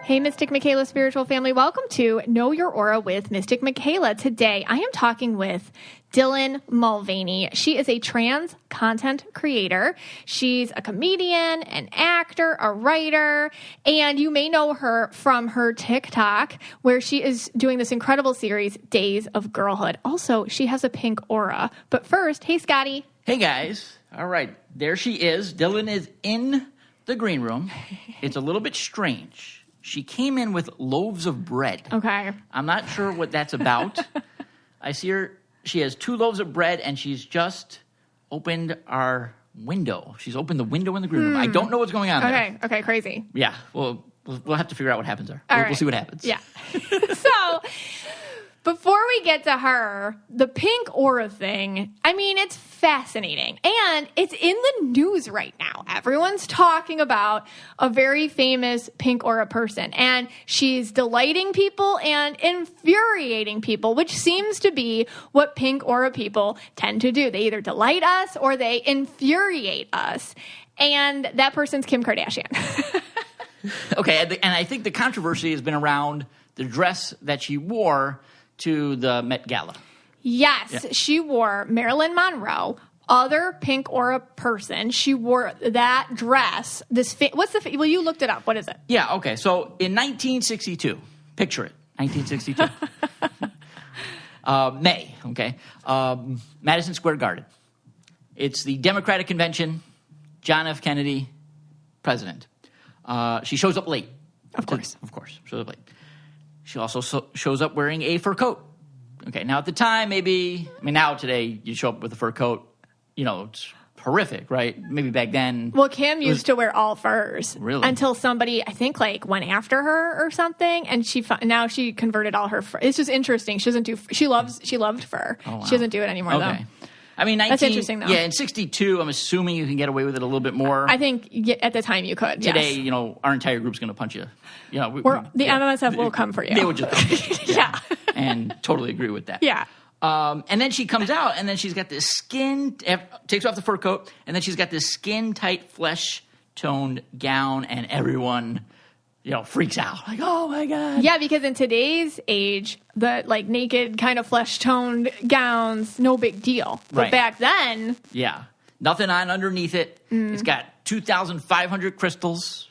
Hey, Mystic Michaela spiritual family. Welcome to Know Your Aura with Mystic Michaela. Today, I am talking with Dylan Mulvaney. She is a trans content creator. She's a comedian, an actor, a writer, and you may know her from her TikTok, where she is doing this incredible series, Days of Girlhood. Also, she has a pink aura. But first, hey, Scotty. Hey, guys. All right. There she is. Dylan is in the green room. It's a little bit strange. She came in with loaves of bread. Okay. I'm not sure what that's about. I see her. She has 2 loaves of bread, and she's just opened our window. She's opened the window in the green room. I don't know what's going on there. Okay, crazy. Yeah. Well, we'll have to figure out what happens there. All We'll right. see what happens. Yeah. So, before we get to her, the pink aura thing, I mean, it's fascinating. And it's in the news right now. Everyone's talking about a very famous pink aura person. And she's delighting people and infuriating people, which seems to be what pink aura people tend to do. They either delight us or they infuriate us. And that person's Kim Kardashian. Okay. And I think the controversy has been around the dress that she wore to the Met Gala. Yes, Yeah. She wore Marilyn Monroe, other pink aura person. She wore that dress. Well, you looked it up. What is it? Yeah, okay. So in 1962, picture it, 1962. May, okay. Madison Square Garden. It's the Democratic Convention, John F. Kennedy, president. She shows up late. Of course, shows up late. She also shows up wearing a fur coat. Okay, now at the time, now today, you show up with a fur coat, it's horrific, right? Maybe back then. Well, Kim used to wear all furs. Really? Until somebody, I think, went after her or something, and now she converted all her fur. It's just interesting. She doesn't do. She loved fur. Oh, wow. She doesn't do it anymore, though. I mean, that's interesting, though. Yeah, in 62, I'm assuming you can get away with it a little bit more. I think at the time you could. Today, yes. Our entire group's going to punch you. The MMSF will come for you. They would just yeah. And totally agree with that. Yeah. And then she comes out, and then she's got this takes off the fur coat, and then she's got this skin-tight, flesh-toned gown, and everyone, freaks out. Like, oh, my God. Yeah, because in today's age, the, naked kind of flesh-toned gowns, no big deal. But Right. back then... Yeah. Nothing on underneath it. It's got 2,500 crystals.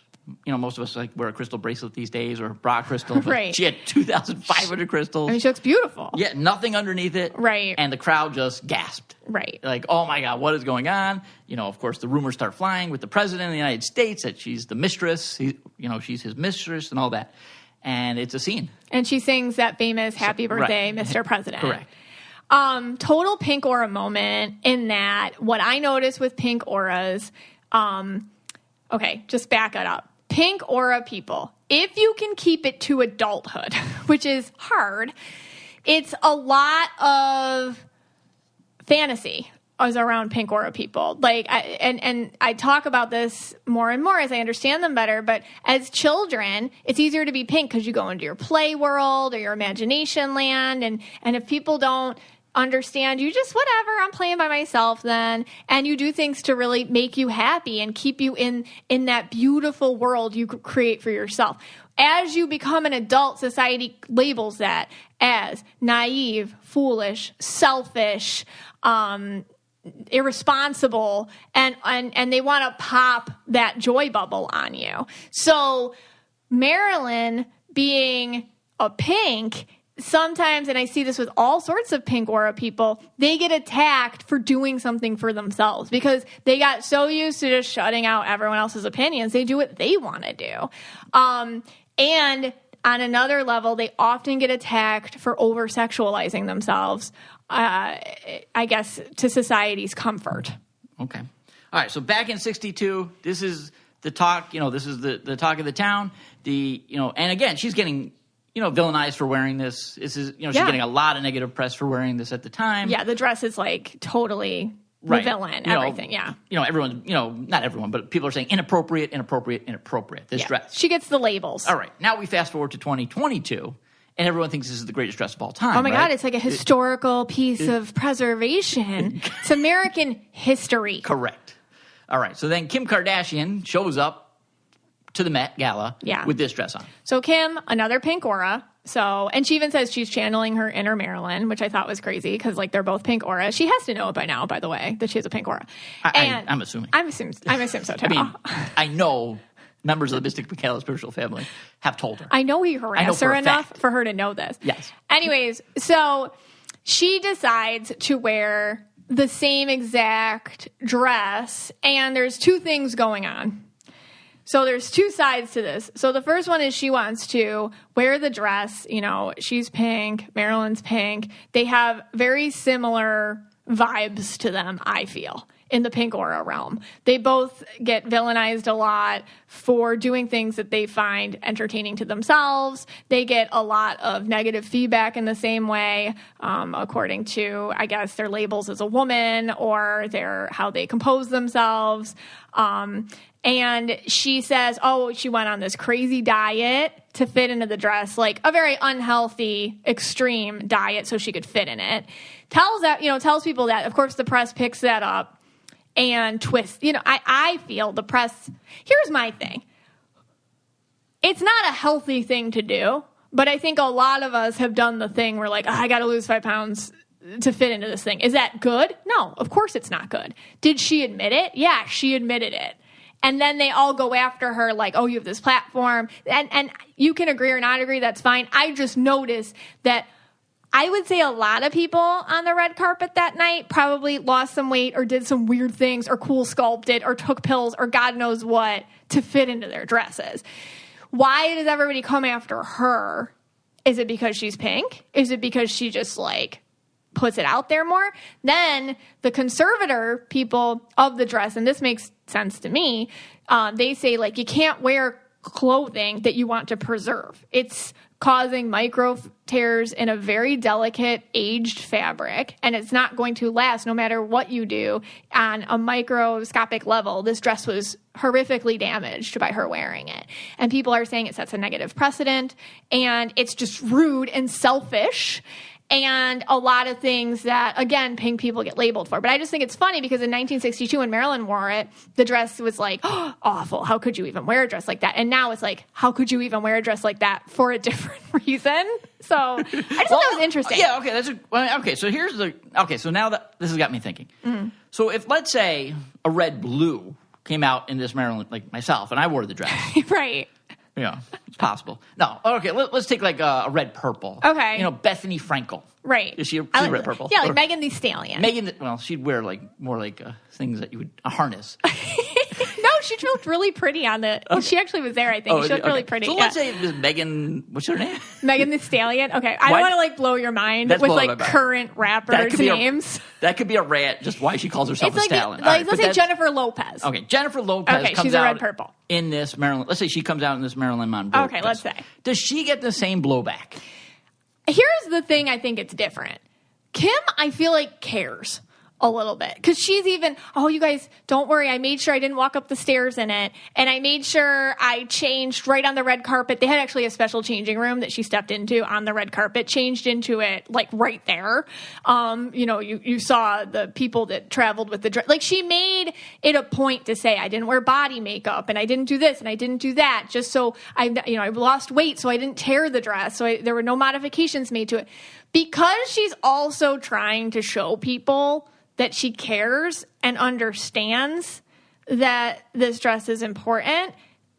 Most of us wear a crystal bracelet these days or a bra crystal. But Right. She had 2,500 crystals. I mean, she looks beautiful. Yeah, nothing underneath it. Right. And the crowd just gasped. Right. Like, oh my God, what is going on? Of course, the rumors start flying with the president of the United States that she's the mistress. She's his mistress and all that. And it's a scene. And she sings that famous Happy Birthday, right. Mr. President. Correct. Total pink aura moment in that what I noticed with pink auras, okay, just back it up. Pink aura people, if you can keep it to adulthood, which is hard, it's a lot of fantasy is around pink aura people. I talk about this more and more as I understand them better, but as children, it's easier to be pink because you go into your play world or your imagination land, and if people don't understand, you just whatever, I'm playing by myself then, and you do things to really make you happy and keep you in that beautiful world you create for yourself. As you become an adult, society labels that as naive, foolish, selfish, irresponsible, and they want to pop that joy bubble on you. So Marilyn being a pink, sometimes, and I see this with all sorts of pink aura people, they get attacked for doing something for themselves because they got so used to just shutting out everyone else's opinions. They do what they want to do. And on another level, they often get attacked for over-sexualizing themselves, I guess, to society's comfort. Okay. All right. So back in 62, this is the talk, this is the talk of the town. And again, she's getting villainized for wearing this. This is, she's getting a lot of negative press for wearing this at the time. Yeah, the dress is totally the villain, everything, yeah. Everyone, not everyone, but people are saying inappropriate, this dress. She gets the labels. All right. Now we fast forward to 2022, and everyone thinks this is the greatest dress of all time. Oh my God, it's like a historical piece of preservation. It's American history. Correct. All right. So then Kim Kardashian shows up to the Met Gala with this dress on. So Kim, another pink aura. So, and she even says she's channeling her inner Marilyn, which I thought was crazy because like they're both pink aura. She has to know it by now, by the way, that she has a pink aura. I'm assuming. I'm assuming so too. I mean, I know members of the Mystic Michaela spiritual family have told her. I know we harass her enough for her to know this. Yes. Anyways, so she decides to wear the same exact dress, and there's two things going on. So there's two sides to this. So the first one is she wants to wear the dress. You know, she's pink, Marilyn's pink. They have very similar vibes to them, I feel, in the pink aura realm. They both get villainized a lot for doing things that they find entertaining to themselves. They get a lot of negative feedback in the same way, according to, I guess, their labels as a woman or how they compose themselves. And she says, she went on this crazy diet to fit into the dress, like a very unhealthy, extreme diet so she could fit in it. Tells people that. Of course, the press picks that up and twists. You know, I feel the press. Here's my thing. It's not a healthy thing to do, but I think a lot of us have done the thing where like, I got to lose 5 pounds to fit into this thing. Is that good? No, of course it's not good. Did she admit it? Yeah, she admitted it. And then they all go after her like, oh, you have this platform. And you can agree or not agree, that's fine. I just noticed that I would say a lot of people on the red carpet that night probably lost some weight or did some weird things or cool sculpted or took pills or God knows what to fit into their dresses. Why does everybody come after her? Is it because she's pink? Is it because she just like puts it out there more? Then the conservator people of the dress, and this makes sense to me, they say like you can't wear clothing that you want to preserve. It's causing micro tears in a very delicate aged fabric, and it's not going to last no matter what you do on a microscopic level. This dress was horrifically damaged by her wearing it, and people are saying it sets a negative precedent, and it's just rude and selfish. And a lot of things that, again, pink people get labeled for. But I just think it's funny because in 1962, when Marilyn wore it, the dress was like, awful. How could you even wear a dress like that? And now it's like, how could you even wear a dress like that for a different reason? So I just thought that was interesting. Yeah, okay. So now that this has got me thinking. Mm-hmm. So if, let's say, a red blue came out in this Marilyn, like myself, and I wore the dress. Right. Yeah, it's possible. No, okay, let's take like a red purple. Okay. You know, Bethany Frankel. Right. Is she a red purple? Yeah, like Megan Thee Stallion. She'd wear like more like things that you would, a harness. No, she looked really pretty on the, she actually was there, I think. She looked really pretty. So let's say it was Megan, what's her name? Megan Thee Stallion. Okay, I don't want to like blow your mind with like current rappers' names. That could be a rant, just why she calls herself a stallion. Let's say Jennifer Lopez. Okay, Jennifer Lopez comes she's out a red purple. In this Marilyn, let's say she comes out in this Marilyn Monroe. Okay, let's say. Does she get the same blowback? Here's the thing, I think it's different. Kim, I feel like, cares a little bit. Because she's even, you guys, don't worry. I made sure I didn't walk up the stairs in it. And I made sure I changed right on the red carpet. They had actually a special changing room that she stepped into on the red carpet, changed into it, like, right there. You saw the people that traveled with the dress. Like, she made it a point to say, I didn't wear body makeup, and I didn't do this, and I didn't do that, just so I lost weight, so I didn't tear the dress. So there were no modifications made to it. Because she's also trying to show people that she cares and understands that this dress is important,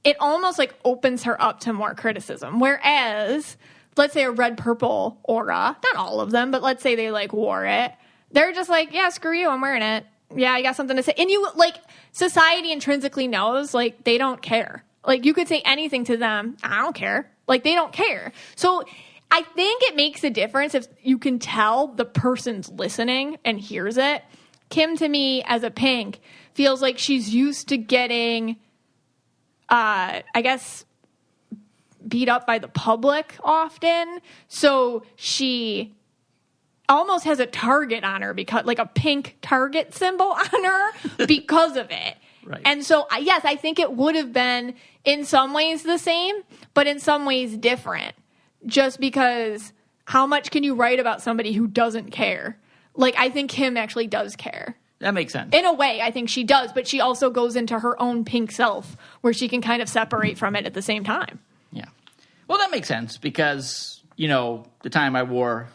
it almost like opens her up to more criticism. Whereas, let's say a red purple aura, not all of them, but let's say they like wore it. They're just like, yeah, screw you, I'm wearing it. Yeah, I got something to say. And you like, society intrinsically knows like they don't care. Like you could say anything to them. I don't care. Like they don't care. So I think it makes a difference if you can tell the person's listening and hears it. Kim, to me, as a pink, feels like she's used to getting, I guess, beat up by the public often. So she almost has a target on her, because like a pink target symbol on her because of it. Right. And so, yes, I think it would have been in some ways the same, but in some ways different. Just because how much can you write about somebody who doesn't care? Like, I think Kim actually does care. That makes sense. In a way, I think she does, but she also goes into her own pink self where she can kind of separate from it at the same time. Yeah. Well, that makes sense because, the time I wore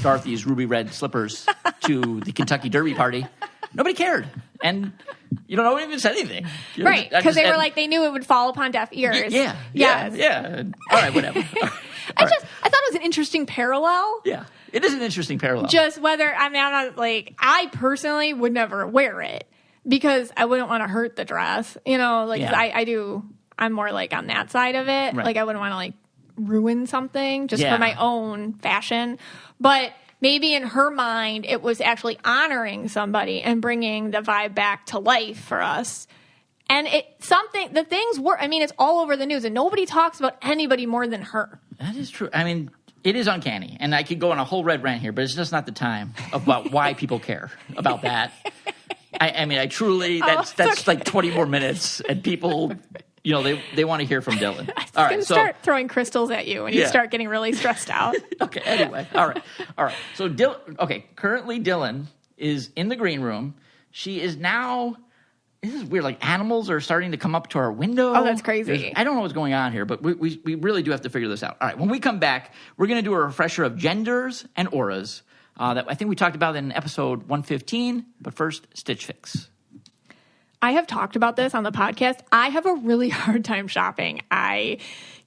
Dorothy's ruby red slippers to the Kentucky Derby party, nobody cared. And, nobody even said anything. Right, because they were like, they knew it would fall upon deaf ears. Yeah. All right, whatever. I thought it was an interesting parallel. Yeah, it is an interesting parallel. Just whether, I'm not I personally would never wear it because I wouldn't want to hurt the dress. I'm more on that side of it. Right. I wouldn't want to ruin something just for my own fashion. But maybe in her mind, it was actually honoring somebody and bringing the vibe back to life for us. And it's all over the news and nobody talks about anybody more than her. That is true. I mean, it is uncanny. And I could go on a whole red rant here, but it's just not the time about why people care about that. I truly, that's okay. 20 more minutes and people, they want to hear from Dylan. All right, start throwing crystals at you when you start getting really stressed out. Okay, anyway. All right. So currently Dylan is in the green room. She is now... This is weird. Animals are starting to come up to our window. Oh, that's crazy. I don't know what's going on here, but we really do have to figure this out. All right, when we come back, we're going to do a refresher of genders and auras that I think we talked about in episode 115. But first, Stitch Fix. I have talked about this on the podcast. I have a really hard time shopping. I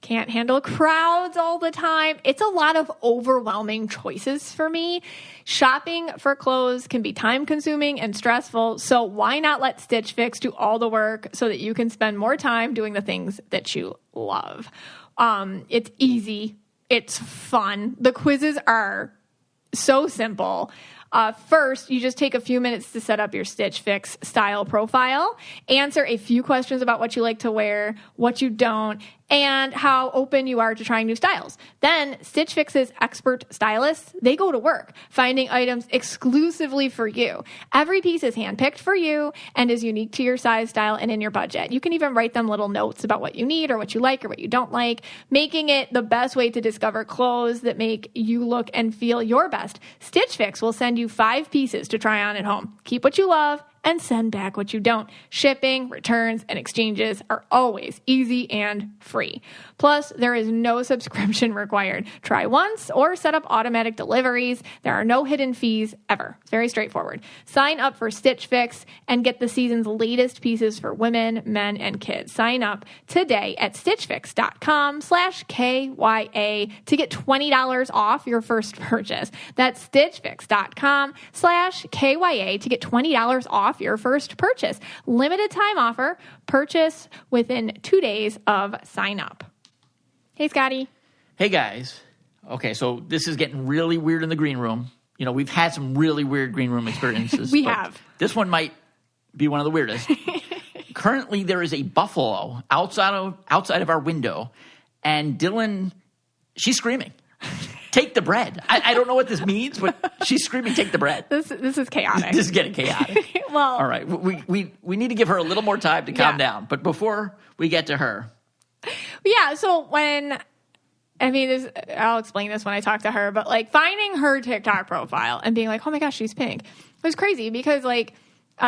can't handle crowds all the time. It's a lot of overwhelming choices for me. Shopping for clothes can be time consuming and stressful. So why not let Stitch Fix do all the work so that you can spend more time doing the things that you love? It's easy. It's fun. The quizzes are so simple. First, you just take a few minutes to set up your Stitch Fix style profile, answer a few questions about what you like to wear, what you don't, and how open you are to trying new styles. Then, Stitch Fix's expert stylists, they go to work, finding items exclusively for you. Every piece is handpicked for you and is unique to your size, style, and in your budget. You can even write them little notes about what you need or what you like or what you don't like, making it the best way to discover clothes that make you look and feel your best. Stitch Fix will send you 5 pieces to try on at home. Keep what you love and send back what you don't. Shipping, returns, and exchanges are always easy and free. Plus, there is no subscription required. Try once or set up automatic deliveries. There are no hidden fees ever. It's very straightforward. Sign up for Stitch Fix and get the season's latest pieces for women, men, and kids. Sign up today at stitchfix.com/KYA to get $20 off your first purchase. That's stitchfix.com/KYA to get $20 off your first purchase. Limited time offer. Purchase within 2 days of sign up. Hey, Scotty. Hey, guys. Okay, so this is getting really weird in the green room. We've had some really weird green room experiences. We have. This one might be one of the weirdest. Currently, there is a buffalo outside of our window, and Dylan, she's screaming. Take the bread. I don't know what this means, but she's screaming, take the bread. This is chaotic. This is getting chaotic. Well. All right. We need to give her a little more time to calm down. But before we get to her. Yeah, so I'll explain this when I talk to her, but finding her TikTok profile and being like, oh my gosh, she's pink. It was crazy because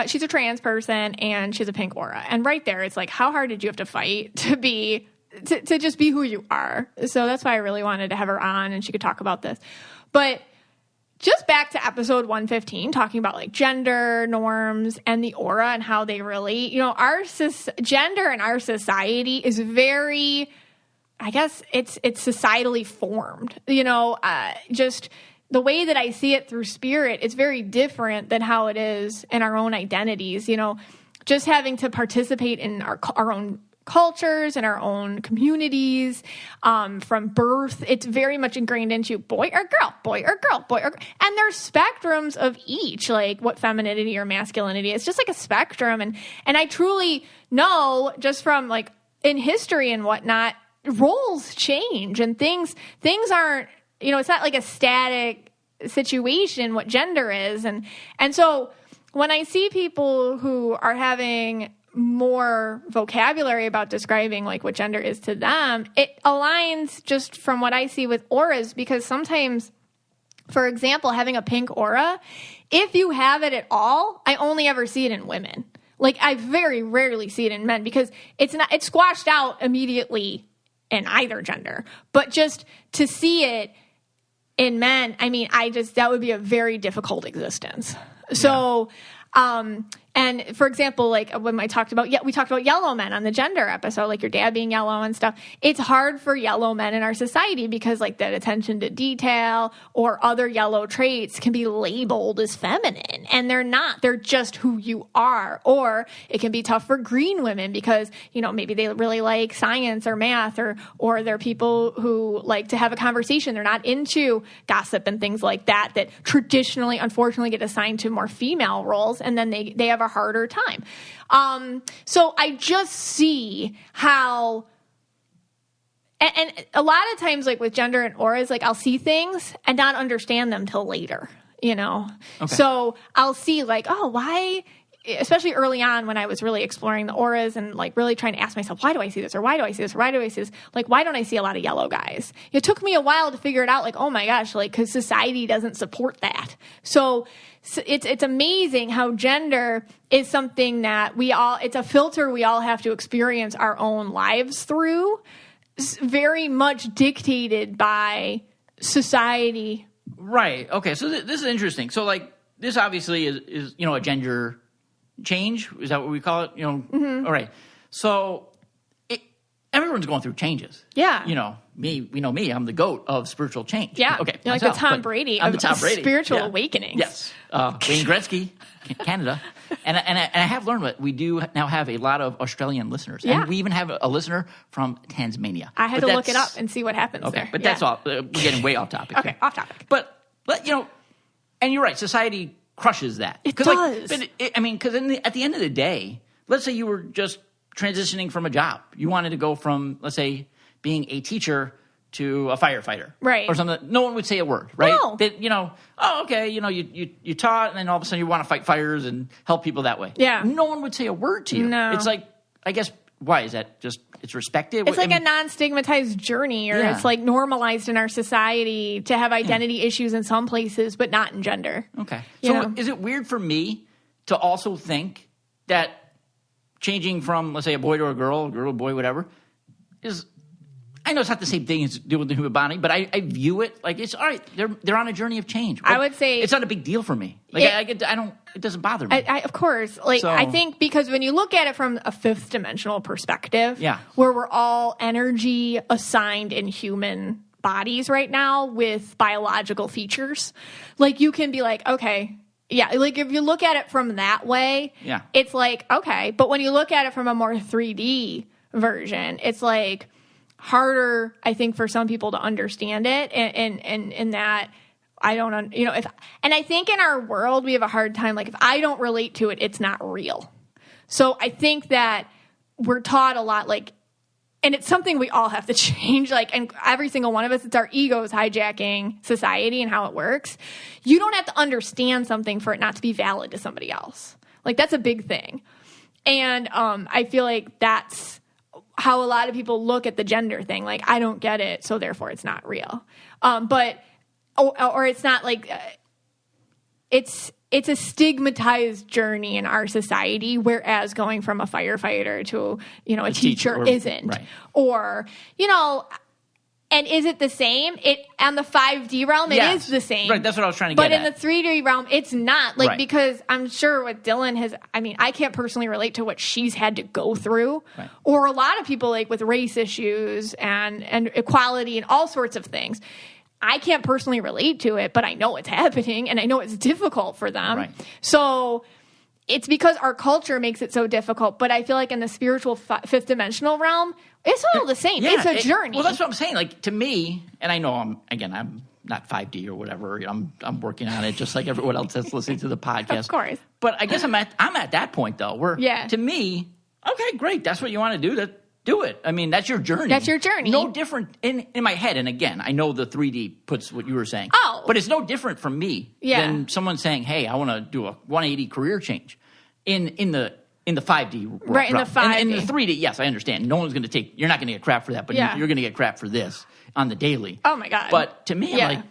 she's a trans person and she has a pink aura. And right there, it's how hard did you have to fight to just be who you are? So that's why I really wanted to have her on and she could talk about this. But just back to episode 115, talking about gender norms and the aura and how they relate. Our gender in our society is very, I guess it's societally formed. Just the way that I see it through spirit, it's very different than how it is in our own identities. Just having to participate in our own cultures and our own communities from birth. It's very much ingrained into boy or girl, boy or girl, boy or girl. And there's spectrums of each, what femininity or masculinity is. Just a spectrum. And I truly know just from in history and whatnot, roles change and things aren't, it's not a static situation what gender is. And so when I see people who are having more vocabulary about describing what gender is to them, it aligns just from what I see with auras, because sometimes, for example, having a pink aura if you have it at all, I only ever see it in women. Like, I very rarely see it in men because it's squashed out immediately in either gender. But just to see it in men, I mean, that would be a very difficult existence. So, and for example, like when we talked about yellow men on the gender episode, like your dad being yellow and stuff, it's hard for yellow men in our society because like that attention to detail or other yellow traits can be labeled as feminine, and they're not. They're just who you are. Or it can be tough for green women because, you know, maybe they really like science or math, or they're people who like to have a conversation. They're not into gossip and things like that traditionally, unfortunately, get assigned to more female roles, and then they have a harder time. So I just see how, and a lot of times, like with gender and auras, like I'll see things and not understand them till later, you know? Okay. So I'll see like, oh, why, especially early on when I was really exploring the auras and like really trying to ask myself, why do I see this? Or why do I see this? Or why do I see this? Like, why don't I see a lot of yellow guys? It took me a while to figure it out. Like, oh my gosh, like, cause society doesn't support that. So it's amazing how gender is something that it's a filter we all have to experience our own lives through, very much dictated by society. Right. Okay. So this is interesting. So like this obviously is you know, a gender change. Is that what we call it? You know. Mm-hmm. All right. So everyone's going through changes. Yeah. You know, we know me. I'm the GOAT of spiritual change. Yeah. Okay. You're like the Tom Brady of spiritual awakenings. Yes. Wayne Gretzky, Canada. And I have learned that we do now have a lot of Australian listeners. Yeah. And we even have a listener from Tasmania. I had to look it up and see what happens there. But that's all. We're getting way off topic. Okay, off topic. But, you know, and you're right. Society crushes that. It does. Like, because at the end of the day, let's say you were just transitioning from a job. You wanted to go from, let's say, being a teacher to a firefighter. Right. Or something. No one would say a word, right? No. You know, oh, okay, you know, you taught, and then all of a sudden you want to fight fires and help people that way. Yeah. No one would say a word to you. No. It's like, I guess, why? Is that just, it's respected? It's like a non-stigmatized journey, or it's like normalized in our society to have identity issues in some places, but not in gender. Okay. So is it weird for me to also think that changing from, let's say, a boy to a girl to a boy, whatever, is, I know it's not the same thing as doing the human body, but I view it like it's all right. They're on a journey of change. I would say it's not a big deal for me. Like it doesn't bother me. Of course, like I think because when you look at it from a fifth dimensional perspective, where we're all energy assigned in human bodies right now with biological features, like you can be like, okay. Yeah, like if you look at it from that way, it's like, okay. But when you look at it from a more 3D version, it's like harder, I think, for some people to understand it. And that I don't, you know, and I think in our world, we have a hard time. Like if I don't relate to it, it's not real. So I think that we're taught a lot, like, and it's something we all have to change. Like, and every single one of us, it's our egos hijacking society and how it works. You don't have to understand something for it not to be valid to somebody else. Like, that's a big thing. And I feel like that's how a lot of people look at the gender thing. Like, I don't get it, so therefore it's not real. Or it's not like it's a stigmatized journey in our society, whereas going from a firefighter to, you know, a teacher isn't. Right. Or, you know, and is it the same? On the 5D realm, it is the same. Right, that's what I was trying to get at. But in the 3D realm, it's not. Like, because I'm sure what Dylan has, I mean, I can't personally relate to what she's had to go through. Right. Or a lot of people, like, with race issues and equality and all sorts of things. I can't personally relate to it, but I know it's happening, and I know it's difficult for them. Right. So it's because our culture makes it so difficult. But I feel like in the spiritual fifth dimensional realm, it's all the same. It's a journey. Well, that's what I'm saying. Like, to me, and I know I'm not 5D or whatever. I'm working on it just like everyone else that's listening to the podcast. Of course. But I guess I'm at that point, though, where to me, okay, great. That's what you want to do. Do it. I mean, that's your journey. That's your journey. No different in my head. And again, I know the 3D puts what you were saying. Oh. But it's no different from me than someone saying, hey, I want to do a 180 career change in the 5D. Right, in the 5D. In the 3D, yes, I understand. No one's going to you're not going to get crap for that, but you're going to get crap for this on the daily. Oh, my God. But to me, I'm like,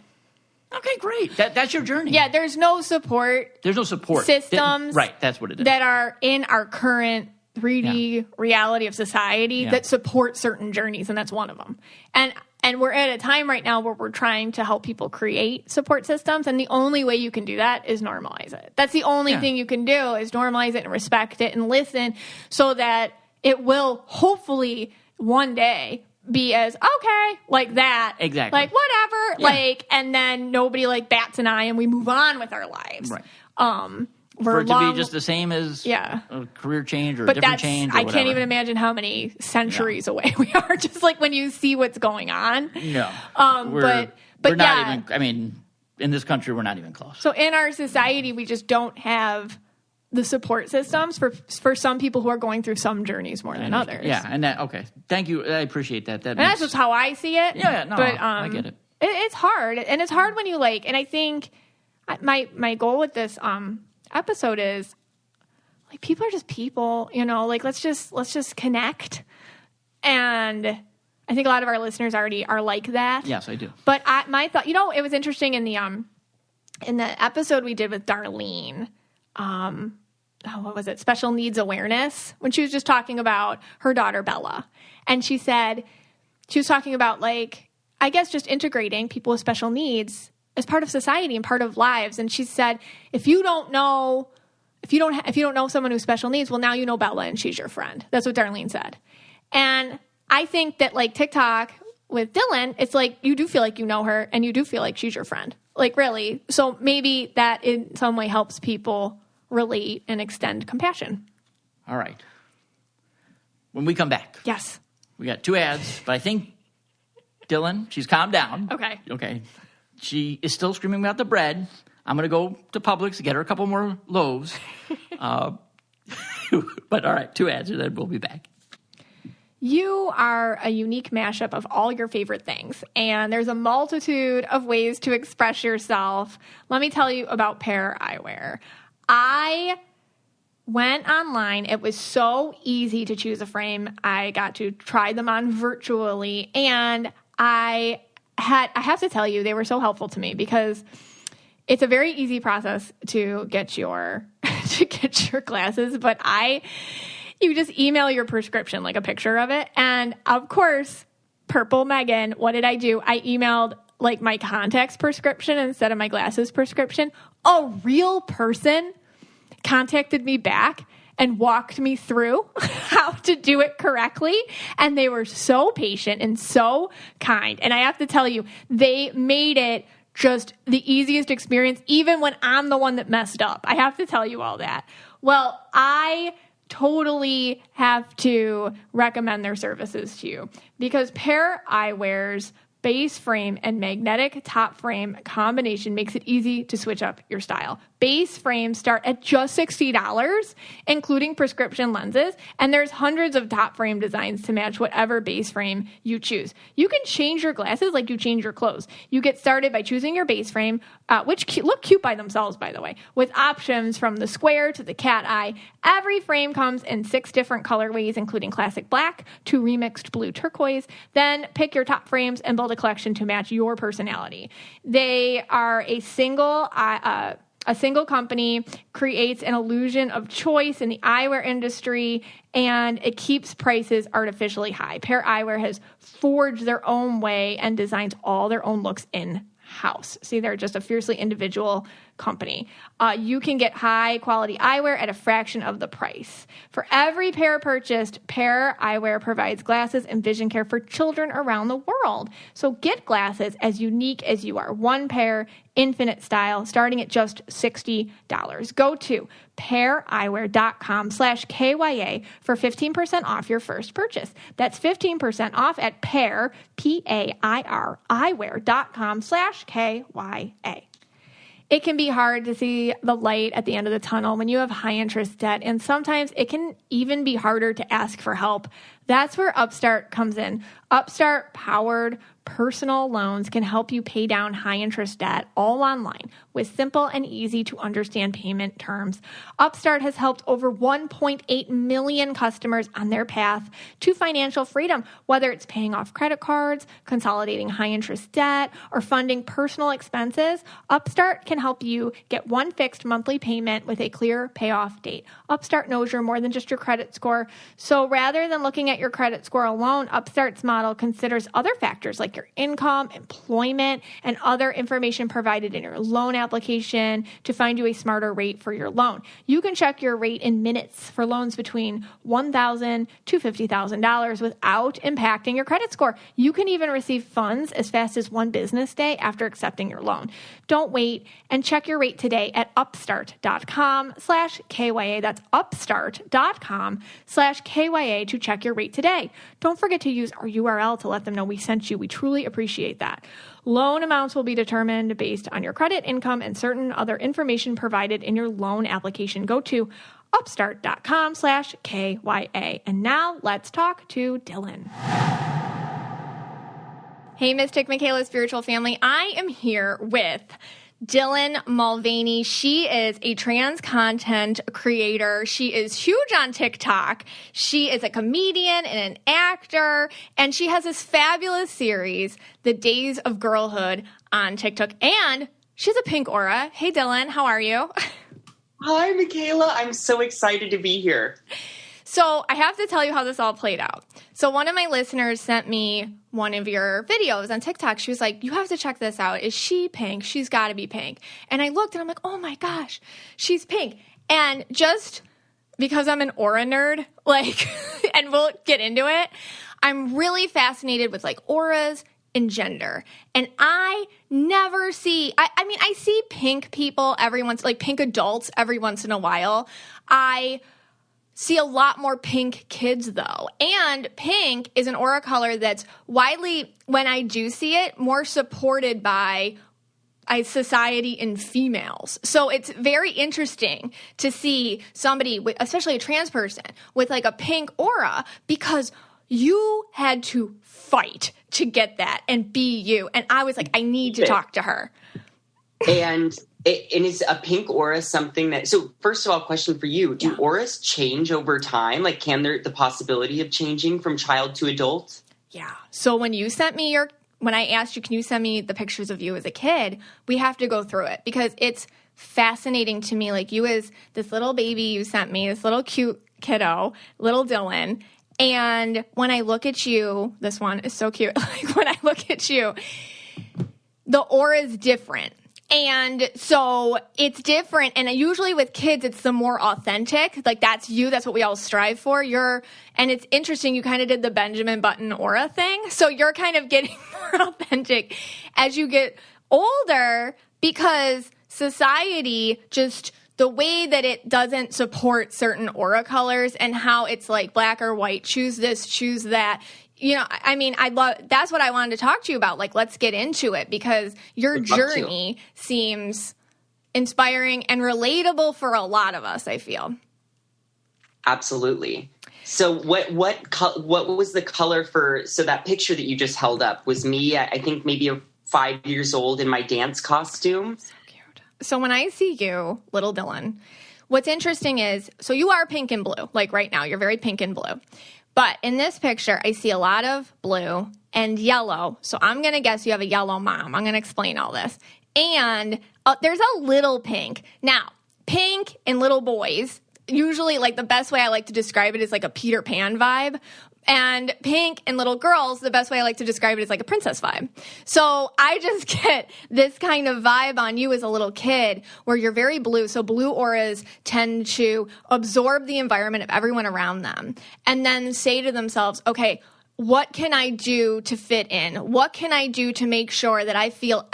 Okay, great. That's your journey. Yeah, there's no support. There's no support systems. Right, that's what it is. That are in our current 3D reality of society that support certain journeys, and that's one of them. And we're at a time right now where we're trying to help people create support systems, and the only way you can do that is normalize it. That's the only thing you can do is normalize it and respect it and listen so that it will hopefully one day be as okay like that. Exactly. Like whatever. Yeah. Like, and then nobody like bats an eye and we move on with our lives. Right. For it to be just the same as a career change or a different change or I can't even imagine how many centuries away we are, just like when you see what's going on. No. But we're not even, I mean, in this country, we're not even close. So in our society, we just don't have the support systems for some people who are going through some journeys more than others. Yeah, and that, okay. Thank you. I appreciate that. That's just how I see it. Yeah, no, but, I get it. It's hard. And it's hard when you like, and I think my goal with this episode is like people are just people, you know, like let's just connect. And I think a lot of our listeners already are like that. Yes, I do. But my thought, you know, it was interesting in the episode we did with Darlene, what was it? Special needs awareness, when she was just talking about her daughter Bella. And she said, she was talking about like, I guess just integrating people with special needs as part of society and part of lives. And she said, if you don't know someone who's special needs, well, now you know Bella and she's your friend. That's what Darlene said. And I think that like TikTok with Dylan, it's like you do feel like you know her and you do feel like she's your friend. Like really. So maybe that in some way helps people relate and extend compassion. All right. When we come back. Yes. We got 2 ads, but I think Dylan, she's calmed down. Okay. She is still screaming about the bread. I'm going to go to Publix to get her a couple more loaves. But all right, 2 ads, and then we'll be back. You are a unique mashup of all your favorite things, and there's a multitude of ways to express yourself. Let me tell you about Pair Eyewear. I went online. It was so easy to choose a frame. I got to try them on virtually, and I have to tell you, they were so helpful to me because it's a very easy process to get your glasses, but you just email your prescription, like a picture of it. And of course, Purple Megan, what did I do? I emailed like my contacts prescription instead of my glasses prescription. A real person contacted me back and walked me through how to do it correctly. And they were so patient and so kind. And I have to tell you, they made it just the easiest experience, even when I'm the one that messed up. I have to tell you all that. Well, I totally have to recommend their services to you because Pair Eyewear's base frame and magnetic top frame combination makes it easy to switch up your style. Base frames start at just $60, including prescription lenses, and there's hundreds of top frame designs to match whatever base frame you choose. You can change your glasses like you change your clothes. You get started by choosing your base frame, which look cute by themselves, by the way, with options from the square to the cat eye. Every frame comes in 6 different colorways, including classic black to remixed blue turquoise. Then pick your top frames and build a collection to match your personality. They are a single company, creates an illusion of choice in the eyewear industry, and it keeps prices artificially high. Pair Eyewear has forged their own way and designs all their own looks in-house. See, they're just a fiercely individual company. You can get high-quality eyewear at a fraction of the price. For every pair purchased, Pair Eyewear provides glasses and vision care for children around the world. So get glasses as unique as you are. One pair, infinite style, starting at just $60. Go to paireyewear.com/KYA for 15% off your first purchase. That's 15% off at Pair, P-A-I-R, eyewear.com/KYA. It can be hard to see the light at the end of the tunnel when you have high interest debt, and sometimes it can even be harder to ask for help That's where Upstart comes in. Upstart powered personal loans can help you pay down high interest debt all online with simple and easy to understand payment terms. Upstart has helped over 1.8 million customers on their path to financial freedom, whether it's paying off credit cards, consolidating high interest debt, or funding personal expenses. Upstart can help you get one fixed monthly payment with a clear payoff date. Upstart knows you're more than just your credit score. So rather than looking at your credit score alone, Upstart's model considers other factors like your income, employment, and other information provided in your loan application to find you a smarter rate for your loan. You can check your rate in minutes for loans between $1,000 to $50,000 without impacting your credit score. You can even receive funds as fast as one business day after accepting your loan. Don't wait and check your rate today at upstart.com/KYA. That's upstart.com/KYA to check your rate today. Don't forget to use our URL to let them know we sent you. We truly appreciate that. Loan amounts will be determined based on your credit, income, and certain other information provided in your loan application. Go to upstart.com/KYA. And now let's talk to Dylan. Hey, Mystic Michaela Spiritual Family. I am here with Dylan Mulvaney. She is a trans content creator. She is huge on TikTok. She is a comedian and an actor, and she has this fabulous series, The Days of Girlhood, on TikTok, and she has a pink aura. Hey, Dylan, how are you? Hi, Michaela. I'm so excited to be here. So I have to tell you how this all played out. So one of my listeners sent me one of your videos on TikTok. She was like, you have to check this out. Is she pink? She's got to be pink. And I looked and I'm like, oh my gosh, she's pink. And just because I'm an aura nerd, like, and we'll get into it, I'm really fascinated with like auras and gender. And I never see, I mean, I see pink people every once, like pink adults every once in a while. I see a lot more pink kids, though. And pink is an aura color that's widely, when I do see it, more supported by society and females. So it's very interesting to see somebody, with, especially a trans person, with like a pink aura, because you had to fight to get that and be you. And I was like, I need to talk to her. And is a pink aura something that, so first of all, question for you, do auras change over time? Like, can there the possibility of changing from child to adult? Yeah. So when you sent me when I asked you, can you send me the pictures of you as a kid, we have to go through it because it's fascinating to me. Like, you as this little baby you sent me, this little cute kiddo, little Dylan. And when I look at you, this one is so cute. Like, when I look at you, the aura is different. And so it's different. And usually with kids, it's the more authentic. Like, that's you. That's what we all strive for. And it's interesting. You kind of did the Benjamin Button aura thing. So you're kind of getting more authentic as you get older, because society, just the way that it doesn't support certain aura colors and how it's like black or white, choose this, choose that. You know, I mean, that's what I wanted to talk to you about. Like, let's get into it, because your journey seems inspiring and relatable for a lot of us, I feel. Absolutely. So what was the color for, so that picture that you just held up was me, I think maybe 5 years old in my dance costume. So cute. So when I see you, little Dylan, what's interesting is, so you are pink and blue, like right now, you're very pink and blue. But in this picture, I see a lot of blue and yellow. So I'm going to guess you have a yellow mom. I'm going to explain all this. And there's a little pink. Now, pink and little boys, usually, like, the best way I like to describe it is like a Peter Pan vibe. And pink and little girls, the best way I like to describe it is like a princess vibe. So I just get this kind of vibe on you as a little kid where you're very blue. So blue auras tend to absorb the environment of everyone around them and then say to themselves, okay, what can I do to fit in? What can I do to make sure that I feel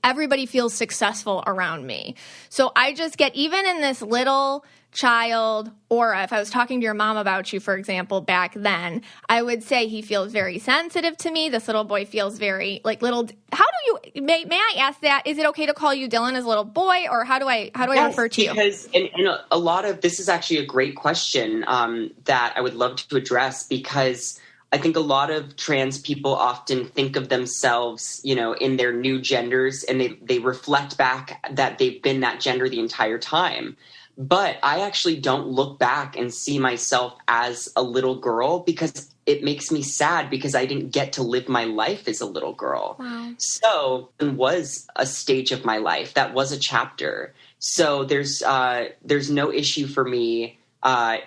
everybody feels successful around me? So I just get, even in this little child aura, if I was talking to your mom about you, for example, back then, I would say he feels very sensitive to me. This little boy feels very like little. How do you, may I ask that? Is it okay to call you Dylan as a little boy, or how do I refer to you? Because, and a lot of, this is actually a great question that I would love to address, because I think a lot of trans people often think of themselves, in their new genders, and they reflect back that they've been that gender the entire time. But I actually don't look back and see myself as a little girl, because it makes me sad because I didn't get to live my life as a little girl. Wow. So it was a stage of my life. That was a chapter. So there's no issue for me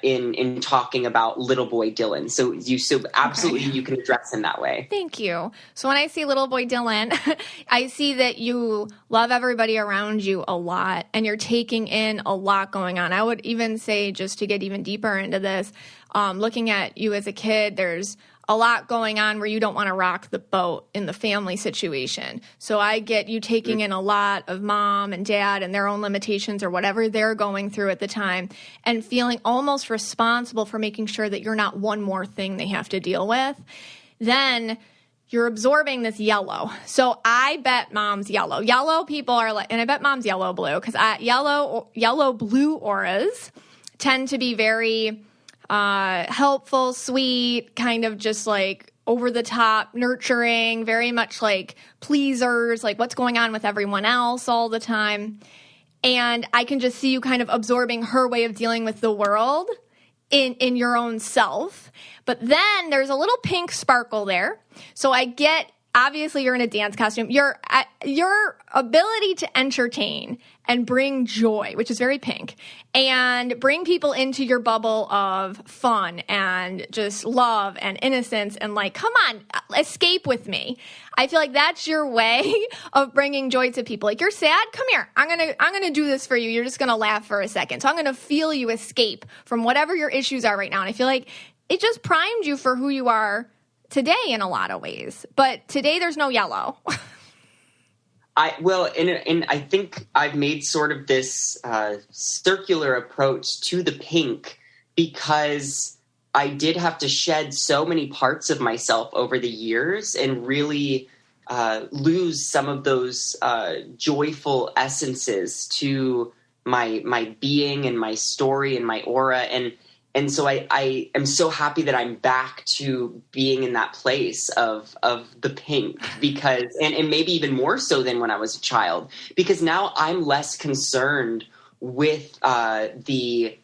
in talking about little boy Dylan. So absolutely you can address him that way. Thank you. So when I see little boy Dylan, I see that you love everybody around you a lot, and you're taking in a lot going on. I would even say, just to get even deeper into this, looking at you as a kid, there's a lot going on where you don't want to rock the boat in the family situation. So I get you taking in a lot of mom and dad and their own limitations or whatever they're going through at the time, and feeling almost responsible for making sure that you're not one more thing they have to deal with. Then you're absorbing this yellow. So I bet mom's yellow. Yellow people are like, and I bet mom's yellow blue, because yellow blue auras tend to be very helpful, sweet, kind of just like over the top, nurturing, very much like pleasers, like what's going on with everyone else all the time. And I can just see you kind of absorbing her way of dealing with the world in your own self. But then there's a little pink sparkle there. So I get, obviously you're in a dance costume. Your ability to entertain and bring joy, which is very pink, and bring people into your bubble of fun and just love and innocence and like, come on, escape with me. I feel like that's your way of bringing joy to people. Like, you're sad? Come here. I'm going to do this for you. You're just going to laugh for a second. So I'm going to feel you escape from whatever your issues are right now. And I feel like it just primed you for who you are today in a lot of ways. But today there's no yellow. I think I've made sort of this circular approach to the pink, because I did have to shed so many parts of myself over the years and really lose some of those joyful essences to my being and my story and my aura. And so I am so happy that I'm back to being in that place of the pink, because, and maybe even more so than when I was a child, because now I'm less concerned with the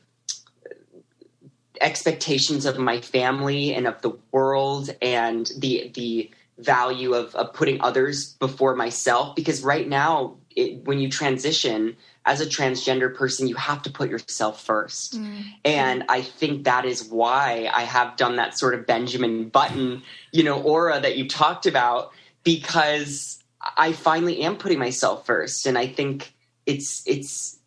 expectations of my family and of the world and the value of putting others before myself. Because right now, when you transition as a transgender person, you have to put yourself first. And I think that is why I have done that sort of Benjamin Button, aura that you talked about, because I finally am putting myself first. And I think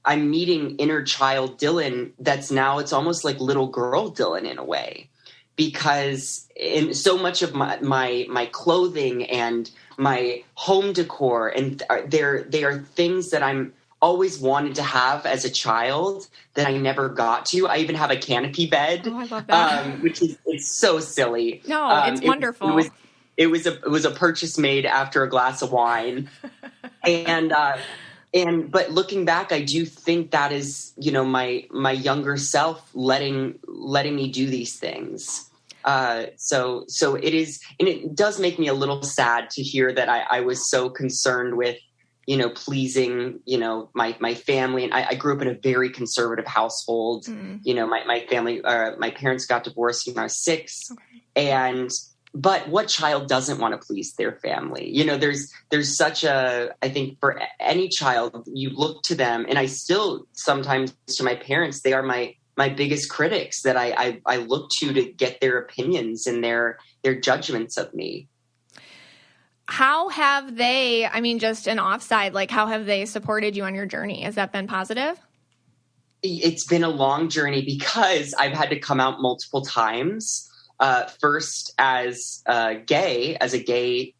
I'm meeting inner child Dylan it's almost like little girl Dylan in a way, because in so much of my clothing and my home decor, and they are things that I'm always wanted to have as a child that I never got to. I even have a canopy bed. Oh, I love that. It's so silly. No, it's wonderful. It was a purchase made after a glass of wine. But looking back, I do think that is, my younger self letting me do these things. So it is, and it does make me a little sad to hear that I was so concerned with, pleasing, my family. And I grew up in a very conservative household. My family, my parents got divorced when I was 6. Okay. But what child doesn't want to please their family? There's such I think for any child, you look to them, and I still sometimes to my parents, they are my biggest critics that I look to get their opinions and their judgments of me. How have they, just an offside, like how have they supported you on your journey? Has that been positive? It's been a long journey because I've had to come out multiple times. First as a gay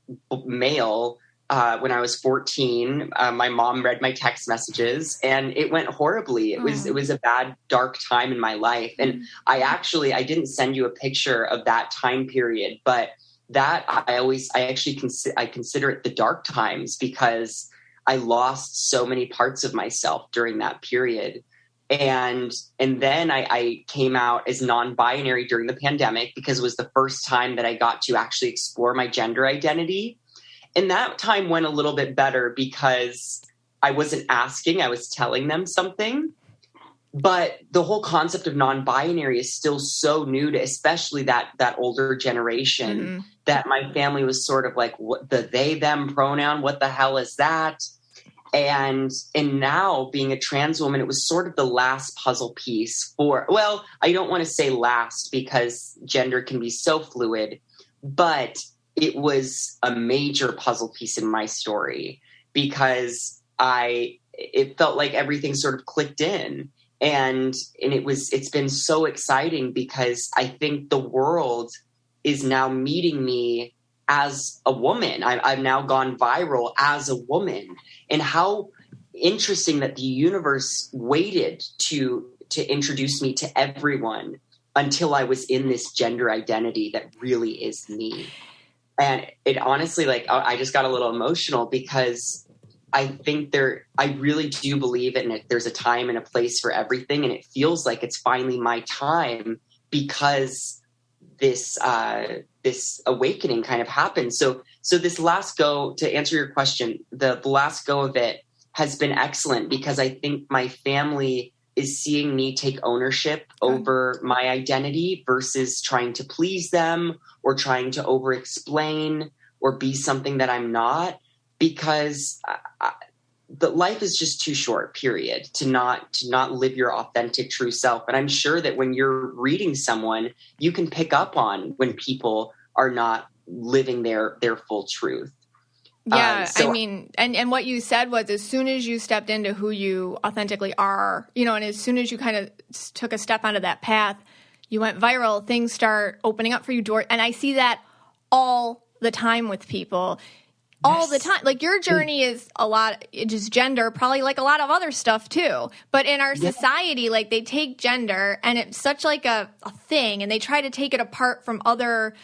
male, when I was 14. My mom read my text messages, and it went horribly. It was a bad, dark time in my life. And I didn't send you a picture of that time period, but that I consider it the dark times, because I lost so many parts of myself during that period. And then I came out as non-binary during the pandemic, because it was the first time that I got to actually explore my gender identity. And that time went a little bit better because I wasn't asking, I was telling them something. But the whole concept of non-binary is still so new to especially that older generation, that my family was sort of like, what, the they, them pronoun, what the hell is that? And now being a trans woman, it was sort of the last puzzle piece well, I don't want to say last, because gender can be so fluid, but it was a major puzzle piece in my story, because it felt like everything sort of clicked in. And it's been so exciting, because I think the world is now meeting me as a woman. I've now gone viral as a woman. And how interesting that the universe waited to introduce me to everyone until I was in this gender identity that really is me. And it honestly, like, I just got a little emotional, because I think I really do believe in there's a time and a place for everything. And it feels like it's finally my time, because this awakening kind of happened. So this last go, to answer your question, the last go of it has been excellent, because I think my family is seeing me take ownership over my identity versus trying to please them or trying to over-explain or be something that I'm not, because the life is just too short, period, to not live your authentic true self. And I'm sure that when you're reading someone, you can pick up on when people are not living their full truth. Yeah, I mean, and what you said was, as soon as you stepped into who you authentically are, and as soon as you kind of took a step onto that path, you went viral, things start opening up for you, doors. And I see that all the time with people. All the time. Like, your journey is a lot, just gender, probably like a lot of other stuff too. But in our society, like, they take gender and it's such like a thing, and they try to take it apart from other,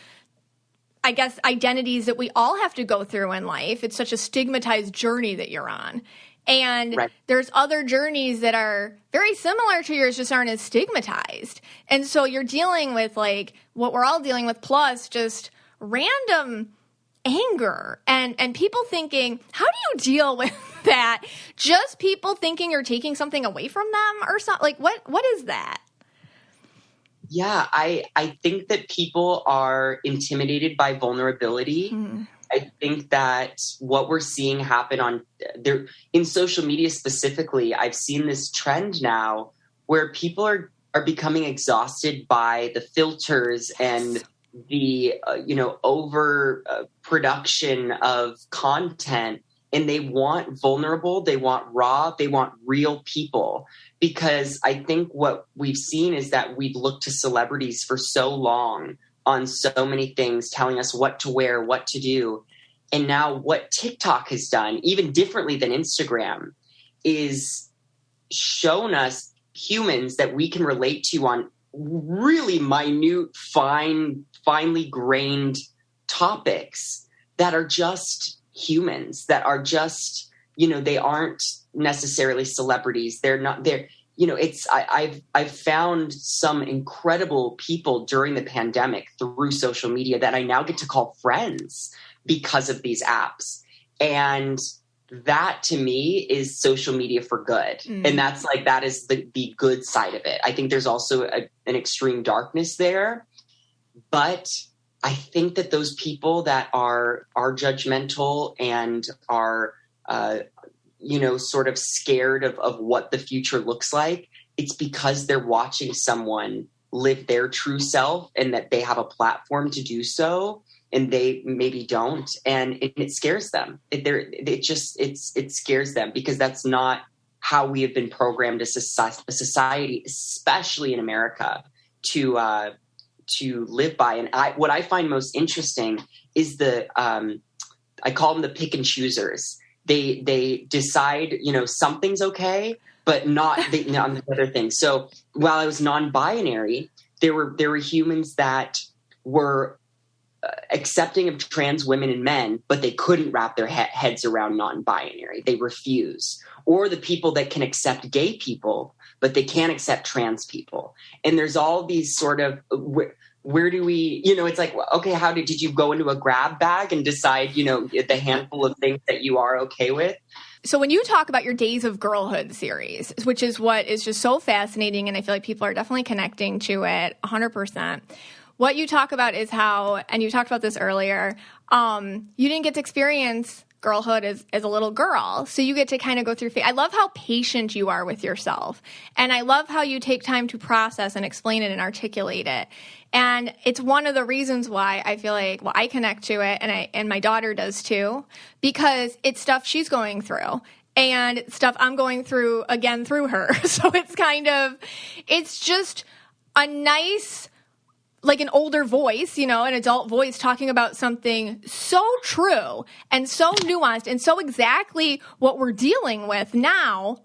I guess, identities that we all have to go through in life. It's such a stigmatized journey that you're on. And there's other journeys that are very similar to yours, just aren't as stigmatized. And so you're dealing with, like, what we're all dealing with, plus just random anger and people thinking, how do you deal with that? Just people thinking you're taking something away from them or something? Like, what is that? Yeah, I think that people are intimidated by vulnerability. I think that what we're seeing happen in social media specifically, I've seen this trend now where people are becoming exhausted by the filters and the over production of content, and they want vulnerable, they want raw, they want real people. Because I think what we've seen is that we've looked to celebrities for so long on so many things, telling us what to wear, what to do. And now what TikTok has done, even differently than Instagram, is shown us humans that we can relate to on really minute, finely grained topics that are just humans, that are just, they aren't necessarily celebrities. I've found some incredible people during the pandemic through social media that I now get to call friends because of these apps. And that, to me, is social media for good. And that is the good side of it. I think there's also an extreme darkness there, but I think that those people that are judgmental and are, sort of scared of what the future looks like, it's because they're watching someone live their true self and that they have a platform to do so, and they maybe don't. And it scares them. It scares them, because that's not how we have been programmed as a society, especially in America, to live by. And what I find most interesting is I call them the pick and choosers. They decide, something's okay, but not on the other thing. So while I was non-binary, there were humans that were accepting of trans women and men, but they couldn't wrap their heads around non-binary. They refuse. Or the people that can accept gay people, but they can't accept trans people. And there's all these sort of, where do we, it's like, okay, how did you go into a grab bag and decide, the handful of things that you are okay with? So when you talk about your Days of Girlhood series, which is what is just so fascinating, and I feel like people are definitely connecting to it 100%. What you talk about is how, and you talked about this earlier, you didn't get to experience girlhood as a little girl. So you get to kind of go through, I love how patient you are with yourself. And I love how you take time to process and explain it and articulate it. And it's one of the reasons why I feel like, I connect to it, and my daughter does too, because it's stuff she's going through and stuff I'm going through again through her. So it's just a nice, like an older voice, an adult voice talking about something so true and so nuanced and so exactly what we're dealing with now.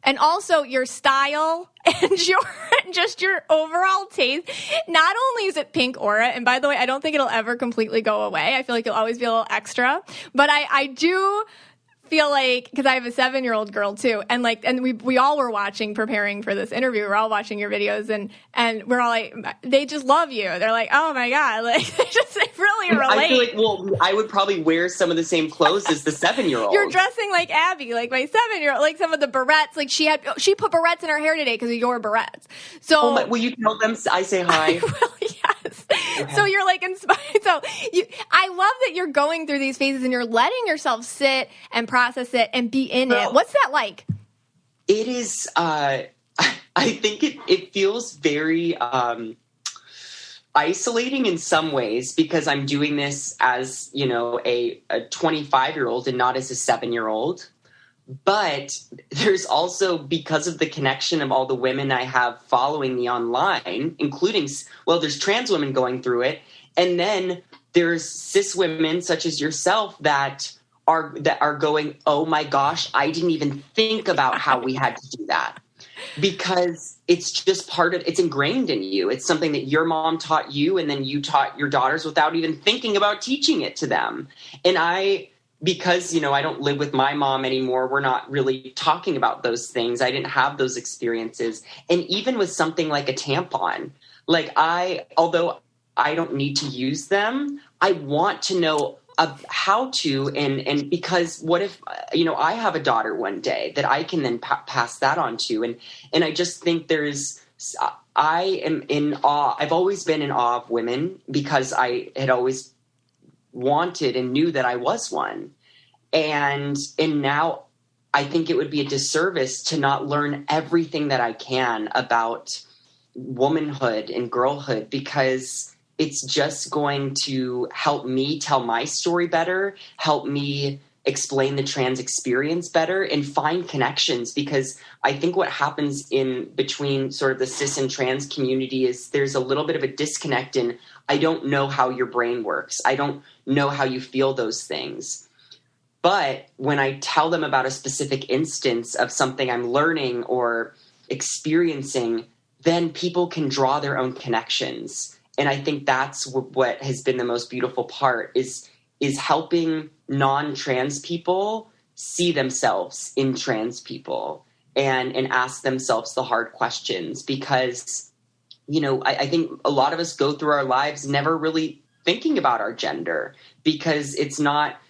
And also your style and just your overall taste. Not only is it pink aura, and by the way, I don't think it'll ever completely go away. I feel like you'll always be a little extra. But I do feel like, because I have a 7-year-old girl too, and we all were watching, preparing for this interview. We're all watching your videos, and we're all like, they just love you. They're like, oh my god, like they really relate. I feel like, I would probably wear some of the same clothes as the 7-year-old. You're dressing like Abby, like my 7-year-old, like some of the barrettes. Like she put barrettes in her hair today because of your barrettes. So will you tell them I say hi? I will, yes. Okay. So you're like inspired. So I love that you're going through these phases and you're letting yourself sit and process it and be in it. What's that like? It is, I think it feels very isolating in some ways, because I'm doing this as, a 25-year-old and not as a 7-year-old. But there's also, because of the connection of all the women I have following me online, including, there's trans women going through it. And then there's cis women such as yourself that are going, oh my gosh, I didn't even think about how we had to do that. Because it's just it's ingrained in you. It's something that your mom taught you, and then you taught your daughters without even thinking about teaching it to them. And because, I don't live with my mom anymore, we're not really talking about those things. I didn't have those experiences. And even with something like a tampon, although I don't need to use them, I want to know how to, and because what if, I have a daughter one day that I can then pass that on to. And I just think I am in awe. I've always been in awe of women, because I had always wanted and knew that I was one. And now I think it would be a disservice to not learn everything that I can about womanhood and girlhood, because it's just going to help me tell my story better, help me explain the trans experience better, and find connections. Because I think what happens in between sort of the cis and trans community is there's a little bit of a disconnect in, I don't know how your brain works. I don't know how you feel those things. But when I tell them about a specific instance of something I'm learning or experiencing, then people can draw their own connections. And I think that's what has been the most beautiful part is helping non-trans people see themselves in trans people and ask themselves the hard questions. Because, I think a lot of us go through our lives never really thinking about our gender, because it's not,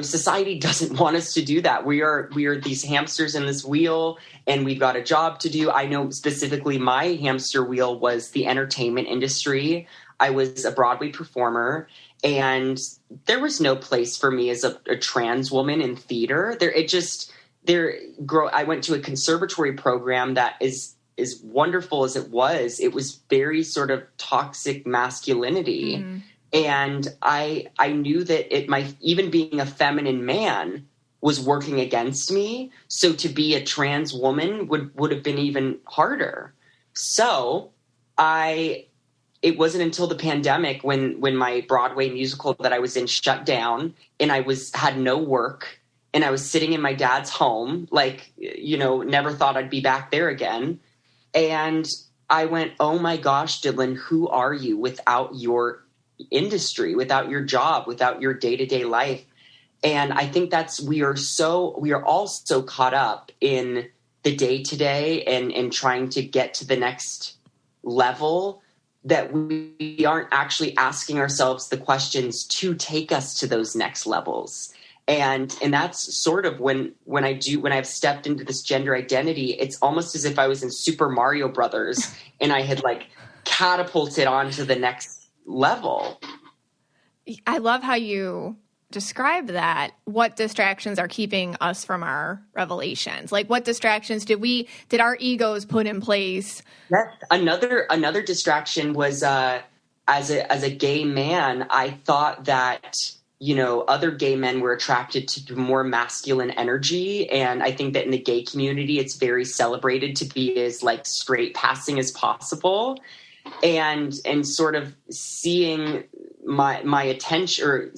society doesn't want us to do that. We are these hamsters in this wheel, and we've got a job to do. I know specifically my hamster wheel was the entertainment industry. I was a Broadway performer, and there was no place for me as a trans woman in theater. I went to a conservatory program that is as wonderful as it was very sort of toxic masculinity. Mm-hmm. And I knew that even being a feminine man was working against me. So to be a trans woman would have been even harder. So I it wasn't until the pandemic when my Broadway musical that I was in shut down and I had no work and I was sitting in my dad's home, like, never thought I'd be back there again. And I went, oh my gosh, Dylan, who are you without your industry, without your job, without your day-to-day life? And I think we are all so caught up in the day-to-day and trying to get to the next level that we aren't actually asking ourselves the questions to take us to those next levels. And that's sort of when I've stepped into this gender identity, it's almost as if I was in Super Mario Brothers and I had like catapulted onto the next level. I love how you describe that. What distractions are keeping us from our revelations? Like, what distractions did our egos put in place? Yes. Another distraction was as a gay man, I thought that other gay men were attracted to more masculine energy, and I think that in the gay community, it's very celebrated to be as like straight passing as possible, and sort of seeing my attention or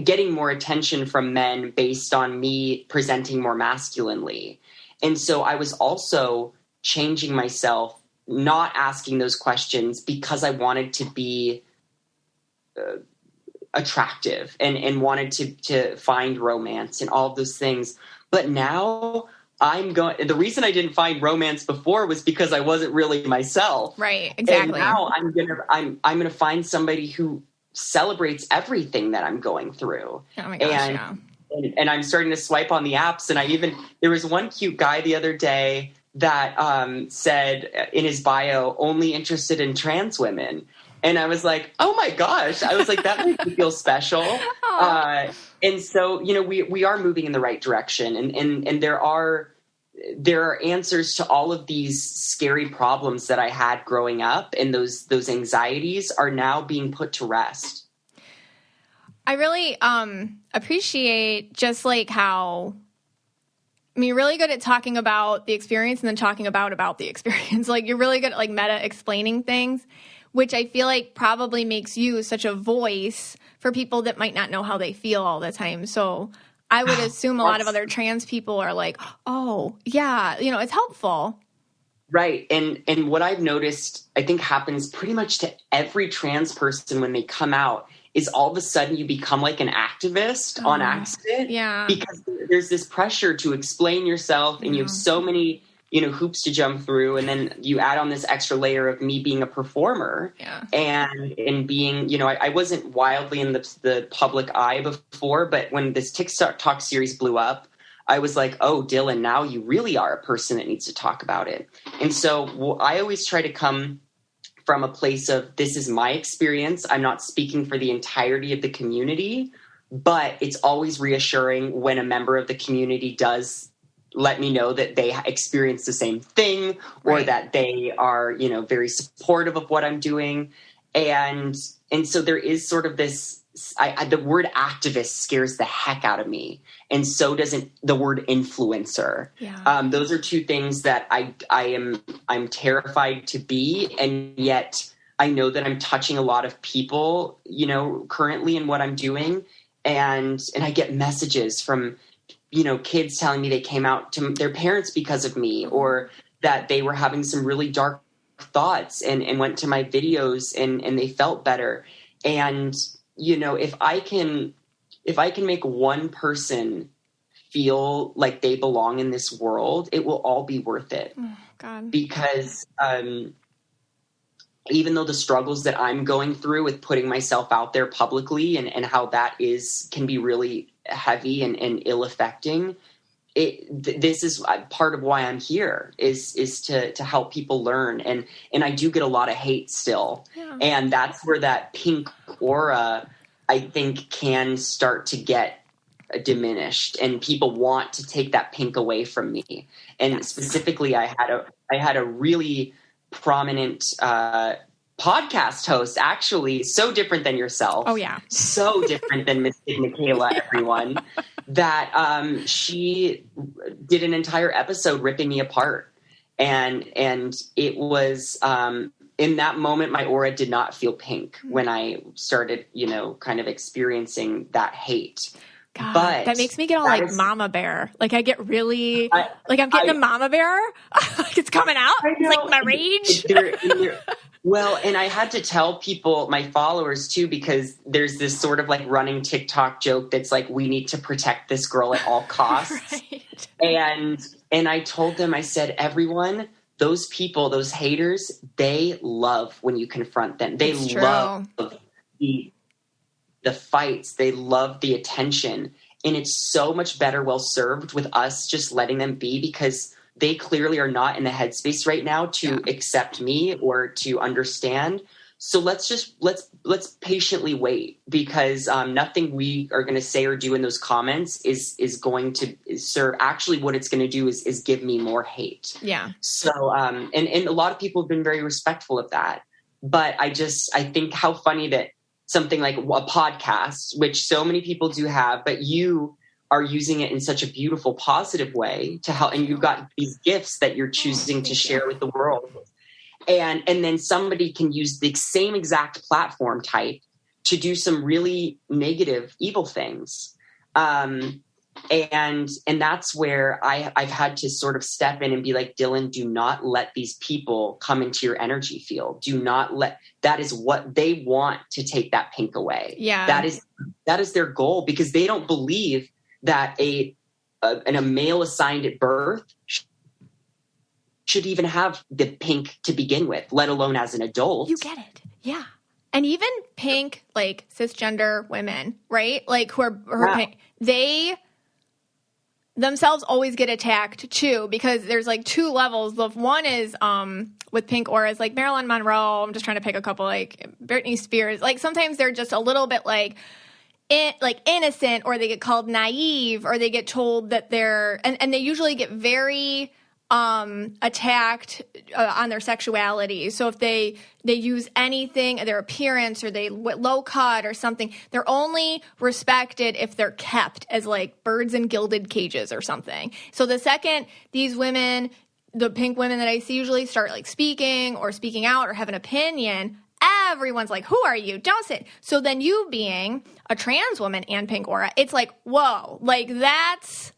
getting more attention from men based on me presenting more masculinely. And so I was also changing myself, not asking those questions because I wanted to be attractive and wanted to find romance and all of those things. But now the reason I didn't find romance before was because I wasn't really myself. Right. Exactly. And now I'm going to find somebody who celebrates everything that I'm going through. Oh my gosh, and I'm starting to swipe on the apps. And there was one cute guy the other day that said in his bio, only interested in trans women. And I was like, oh my gosh. I was like, that makes me feel special. And so, we are moving in the right direction. And there are answers to all of these scary problems that I had growing up. And those anxieties are now being put to rest. I really appreciate just like how, you're really good at talking about the experience and then talking about the experience. Like, you're really good at like meta explaining things, which I feel like probably makes you such a voice for people that might not know how they feel all the time. So I would assume a lot of other trans people are like, oh, yeah, it's helpful. Right. And what I've noticed, I think happens pretty much to every trans person when they come out, is all of a sudden you become like an activist on accident. Yeah. Because there's this pressure to explain yourself and you have so many hoops to jump through, and then you add on this extra layer of me being a performer and being, I wasn't wildly in the public eye before, but when this TikTok series blew up, I was like, oh, Dylan, now you really are a person that needs to talk about it. And so I always try to come from a place of, this is my experience. I'm not speaking for the entirety of the community, but it's always reassuring when a member of the community does let me know that they experience the same thing, or that they are, very supportive of what I'm doing. And so there is sort of this, the word activist scares the heck out of me. And so doesn't the word influencer. Yeah. Those are two things that I'm terrified to be. And yet I know that I'm touching a lot of people, currently in what I'm doing. And I get messages from, kids telling me they came out to their parents because of me, or that they were having some really dark thoughts and went to my videos and they felt better. And, if I can make one person feel like they belong in this world, it will all be worth it. Oh, God. Because, even though the struggles that I'm going through with putting myself out there publicly and how that can be really heavy and ill-affecting, this is part of why I'm here is to help people learn. And I do get a lot of hate still. Yeah. And that's where that pink aura, I think, can start to get diminished, and people want to take that pink away from me. And specifically, I had a really prominent podcast host, actually, so different than yourself. Oh, yeah. So different than Miss Michaela, everyone, that she did an entire episode ripping me apart. And it was in that moment, my aura did not feel pink when I started, kind of experiencing that hate. God, but that makes me get all like mama bear. Like I get really like I'm getting a mama bear. Like it's coming out. It's like my rage. Well, and I had to tell people, my followers too, because there's this sort of like running TikTok joke that's like, we need to protect this girl at all costs. Right. And I told them, I said, everyone, those people, those haters, they love when you confront them. They love the fights. They love the attention. And it's so much better well served with us just letting them be, because they clearly are not in the headspace right now to accept me or to understand. So let's patiently wait, because nothing we are going to say or do in those comments is going to serve. Actually, what it's going to do is give me more hate. Yeah. So, and a lot of people have been very respectful of that. But I think how funny that something like a podcast, which so many people do have, but you are using it in such a beautiful, positive way to help. And you've got these gifts that you're choosing to share with the world. And then somebody can use the same exact platform type to do some really negative, evil things. And that's where I've had to sort of step in and be like, Dylan, do not let these people come into your energy field. Do not that is what they want, to take that pink away. Yeah. That is their goal, because they don't believe that a male assigned at birth should even have the pink to begin with, let alone as an adult. You get it. Yeah. And even pink, like cisgender women, right? Like who are pink, they themselves always get attacked too, because there's like two levels. Of one is with pink auras, like Marilyn Monroe. I'm just trying to pick a couple, like Britney Spears. Like sometimes they're just a little bit like innocent, or they get called naive, or they get told that they're and they usually get very attacked on their sexuality. So if they use anything, their appearance, or they low cut or something, they're only respected if they're kept as like birds in gilded cages or something. So the second these women, the pink women that I see, usually start like speaking out or have an opinion, everyone's like, who are you? Don't sit. So then you being a trans woman and pink aura, it's like, whoa, like that's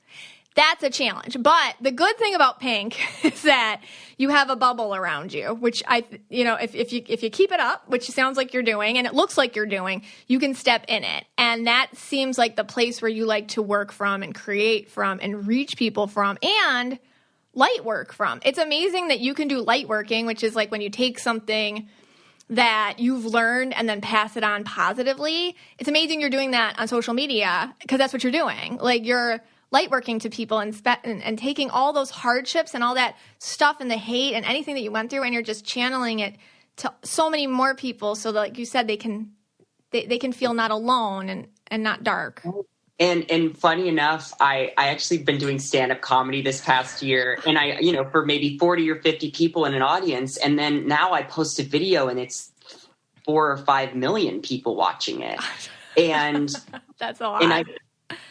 a challenge. But the good thing about pink is that you have a bubble around you, which if you keep it up, which sounds like you're doing, and it looks like you're doing, you can step in it. And that seems like the place where you like to work from and create from and reach people from and light work from. It's amazing that you can do light working, which is like when you take something that you've learned and then pass it on positively. It's amazing you're doing that on social media, because that's what you're doing. Like you're light working to people and taking all those hardships and all that stuff and the hate and anything that you went through, and you're just channeling it to so many more people, so that, like you said, they can feel not alone and not dark. And funny enough, I actually been doing stand-up comedy this past year, and I, for maybe 40 or 50 people in an audience. And then now I post a video and it's 4 or 5 million people watching it. And that's a lot.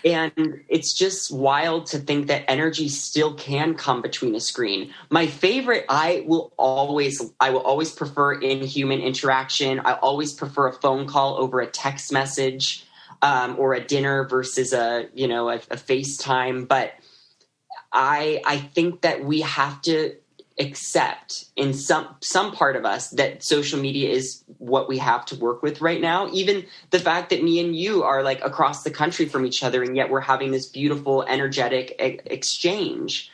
And it's just wild to think that energy still can come between a screen. My favorite, I will always prefer in-human interaction. I always prefer a phone call over a text message, or a dinner versus a FaceTime. But I think that we have to accept in some part of us that social media is what we have to work with right now. Even the fact that me and you are like across the country from each other, and yet we're having this beautiful, energetic exchange.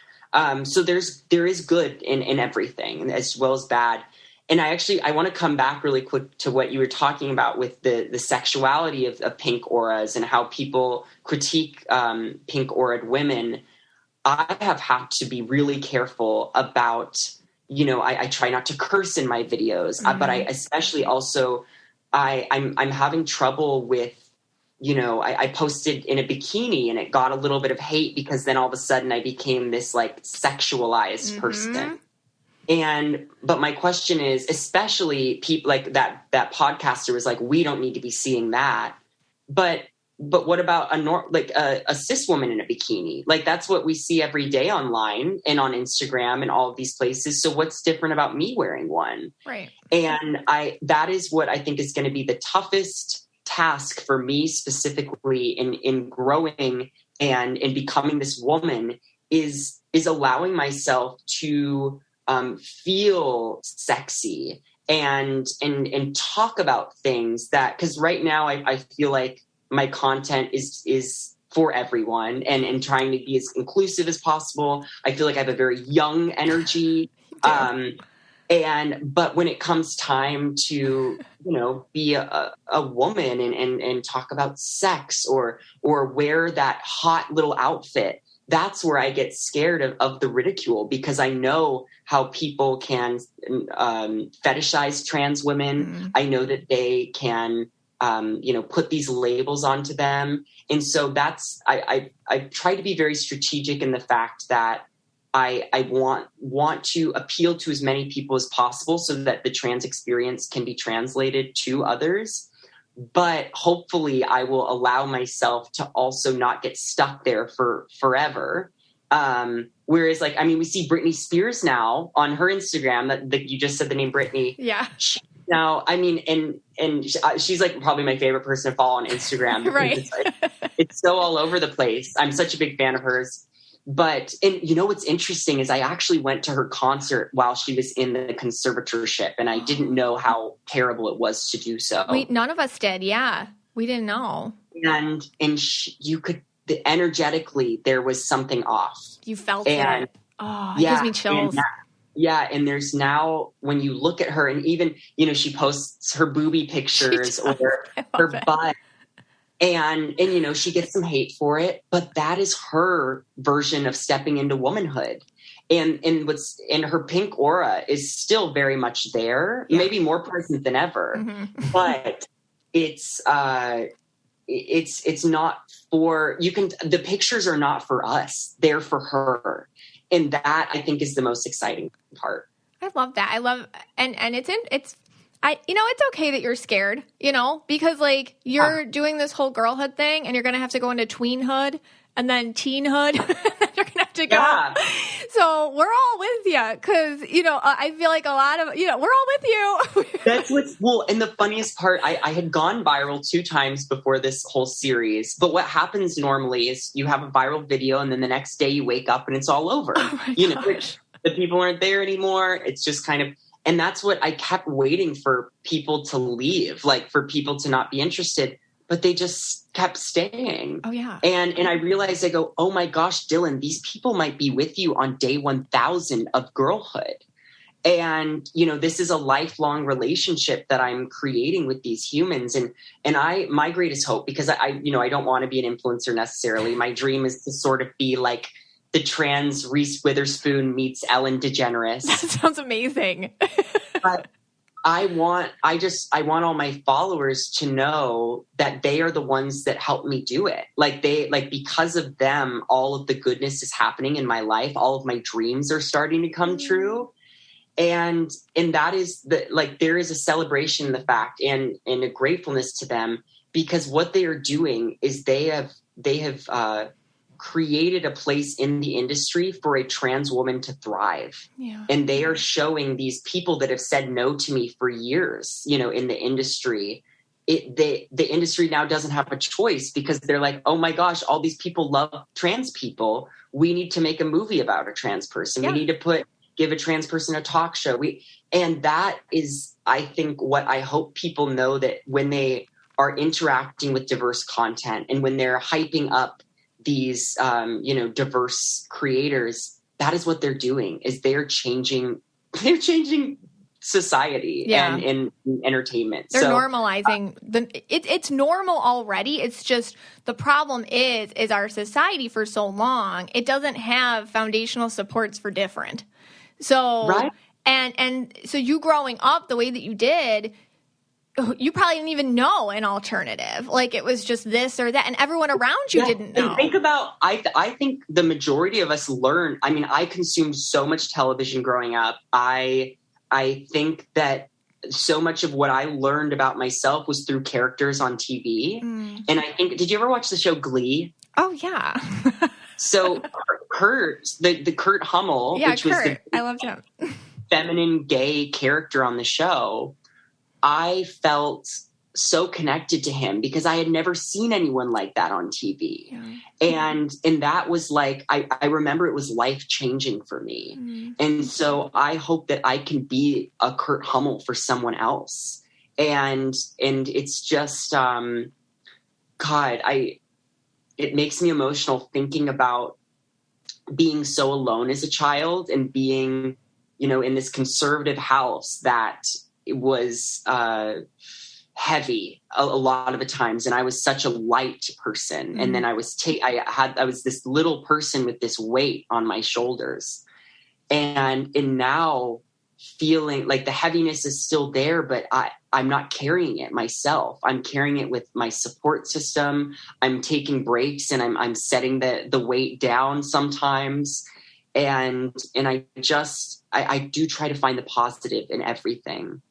So there is good in everything as well as bad. And I want to come back really quick to what you were talking about with the sexuality of pink auras and how people critique pink auraed women. I have had to be really careful about, I try not to curse in my videos, but I especially also, I'm having trouble with, I posted in a bikini and it got a little bit of hate, because then all of a sudden I became this like sexualized person. But my question is, especially people like that podcaster was like, we don't need to be seeing that. But but what about a cis woman in a bikini? Like, that's what we see every day online and on Instagram and all of these places. So what's different about me wearing one? Right. And that is what I think is going to be the toughest task for me specifically in growing and in becoming this woman is allowing myself to feel sexy and talk about things that, because right now I feel like my content is for everyone and trying to be as inclusive as possible. I feel like I have a very young energy. But when it comes time to, be a woman and talk about sex or wear that hot little outfit, that's where I get scared of the ridicule, because I know how people can fetishize trans women. Mm-hmm. I know that they can, put these labels onto them. And so I try to be very strategic in the fact that I want to appeal to as many people as possible so that the trans experience can be translated to others. But hopefully I will allow myself to also not get stuck there for forever. Whereas, we see Britney Spears now on her Instagram that you just said the name Britney. Yeah. Now, and she's like probably my favorite person to follow on Instagram. Right. It's so all over the place. I'm such a big fan of hers. But, and what's interesting is I actually went to her concert while she was in the conservatorship, and I didn't know how terrible it was to do so. None of us did. Yeah. We didn't know. And you could, energetically, there was something off. You felt it. Oh, it gives me chills. And there's now, when you look at her, and even, she posts her boobie pictures or her butt. And she gets some hate for it, but that is her version of stepping into womanhood. And her pink aura is still very much there, maybe more present than ever. Mm-hmm. But it's not for, the pictures are not for us. They're for her. And that, I think, is the most exciting part. I love that. And it's okay that you're scared, because you're doing this whole girlhood thing and you're going to have to go into tweenhood and then teenhood. You're going to have to go. Yeah. So we're all with you because, I feel like a lot of, we're all with you. That's and the funniest part, I had gone viral 2 times before this whole series. But what happens normally is you have a viral video and then the next day you wake up and it's all over. Which the people aren't there anymore. It's just kind of. And that's what I kept waiting for people to leave, for people to not be interested, but they just kept staying. Oh, yeah. And I realized, I go, oh my gosh, Dylan, these people might be with you on day 1000 of girlhood. And, this is a lifelong relationship that I'm creating with these humans. And my greatest hope, because I don't want to be an influencer necessarily. My dream is to sort of be like the trans Reese Witherspoon meets Ellen DeGeneres. That sounds amazing. But I want all my followers to know that they are the ones that help me do it. Because of them, all of the goodness is happening in my life. All of my dreams are starting to come true. And that is there is a celebration in the fact and a gratefulness to them, because what they are doing is they have created a place in the industry for a trans woman to thrive. Yeah. And they are showing these people that have said no to me for years, in the industry. The industry now doesn't have a choice, because they're like, oh my gosh, all these people love trans people. We need to make a movie about a trans person. Yeah. We need to give a trans person a talk show. And that is, I think, what I hope people know, that when they are interacting with diverse content and when they're hyping up these, diverse creators, that is what they're doing, is they're changing society and entertainment. They're normalizing it's normal already. It's just the problem is our society for so long, it doesn't have foundational supports for different. So, right. And so you growing up the way that you did, you probably didn't even know an alternative. It was just this or that, and everyone around you didn't know. And think about, I think the majority of us learn. I consumed so much television growing up. I think that so much of what I learned about myself was through characters on TV. And I think, did you ever watch the show Glee? Oh, yeah. So Kurt, the Kurt Hummel, which Kurt. was the I loved him. feminine gay character on the show, I felt so connected to him because I had never seen anyone like that on TV. Yeah. And that was like, I remember it was life-changing for me. And so I hope that I can be a Kurt Hummel for someone else. And it's just, God, it makes me emotional thinking about being so alone as a child and being, you know, in this conservative house that it was heavy a lot of the times. And I was such a light person. And then I was this little person with this weight on my shoulders. And now feeling like the heaviness is still there, but I'm not carrying it myself. I'm carrying it with my support system. I'm taking breaks and I'm setting the weight down sometimes. And I do try to find the positive in everything.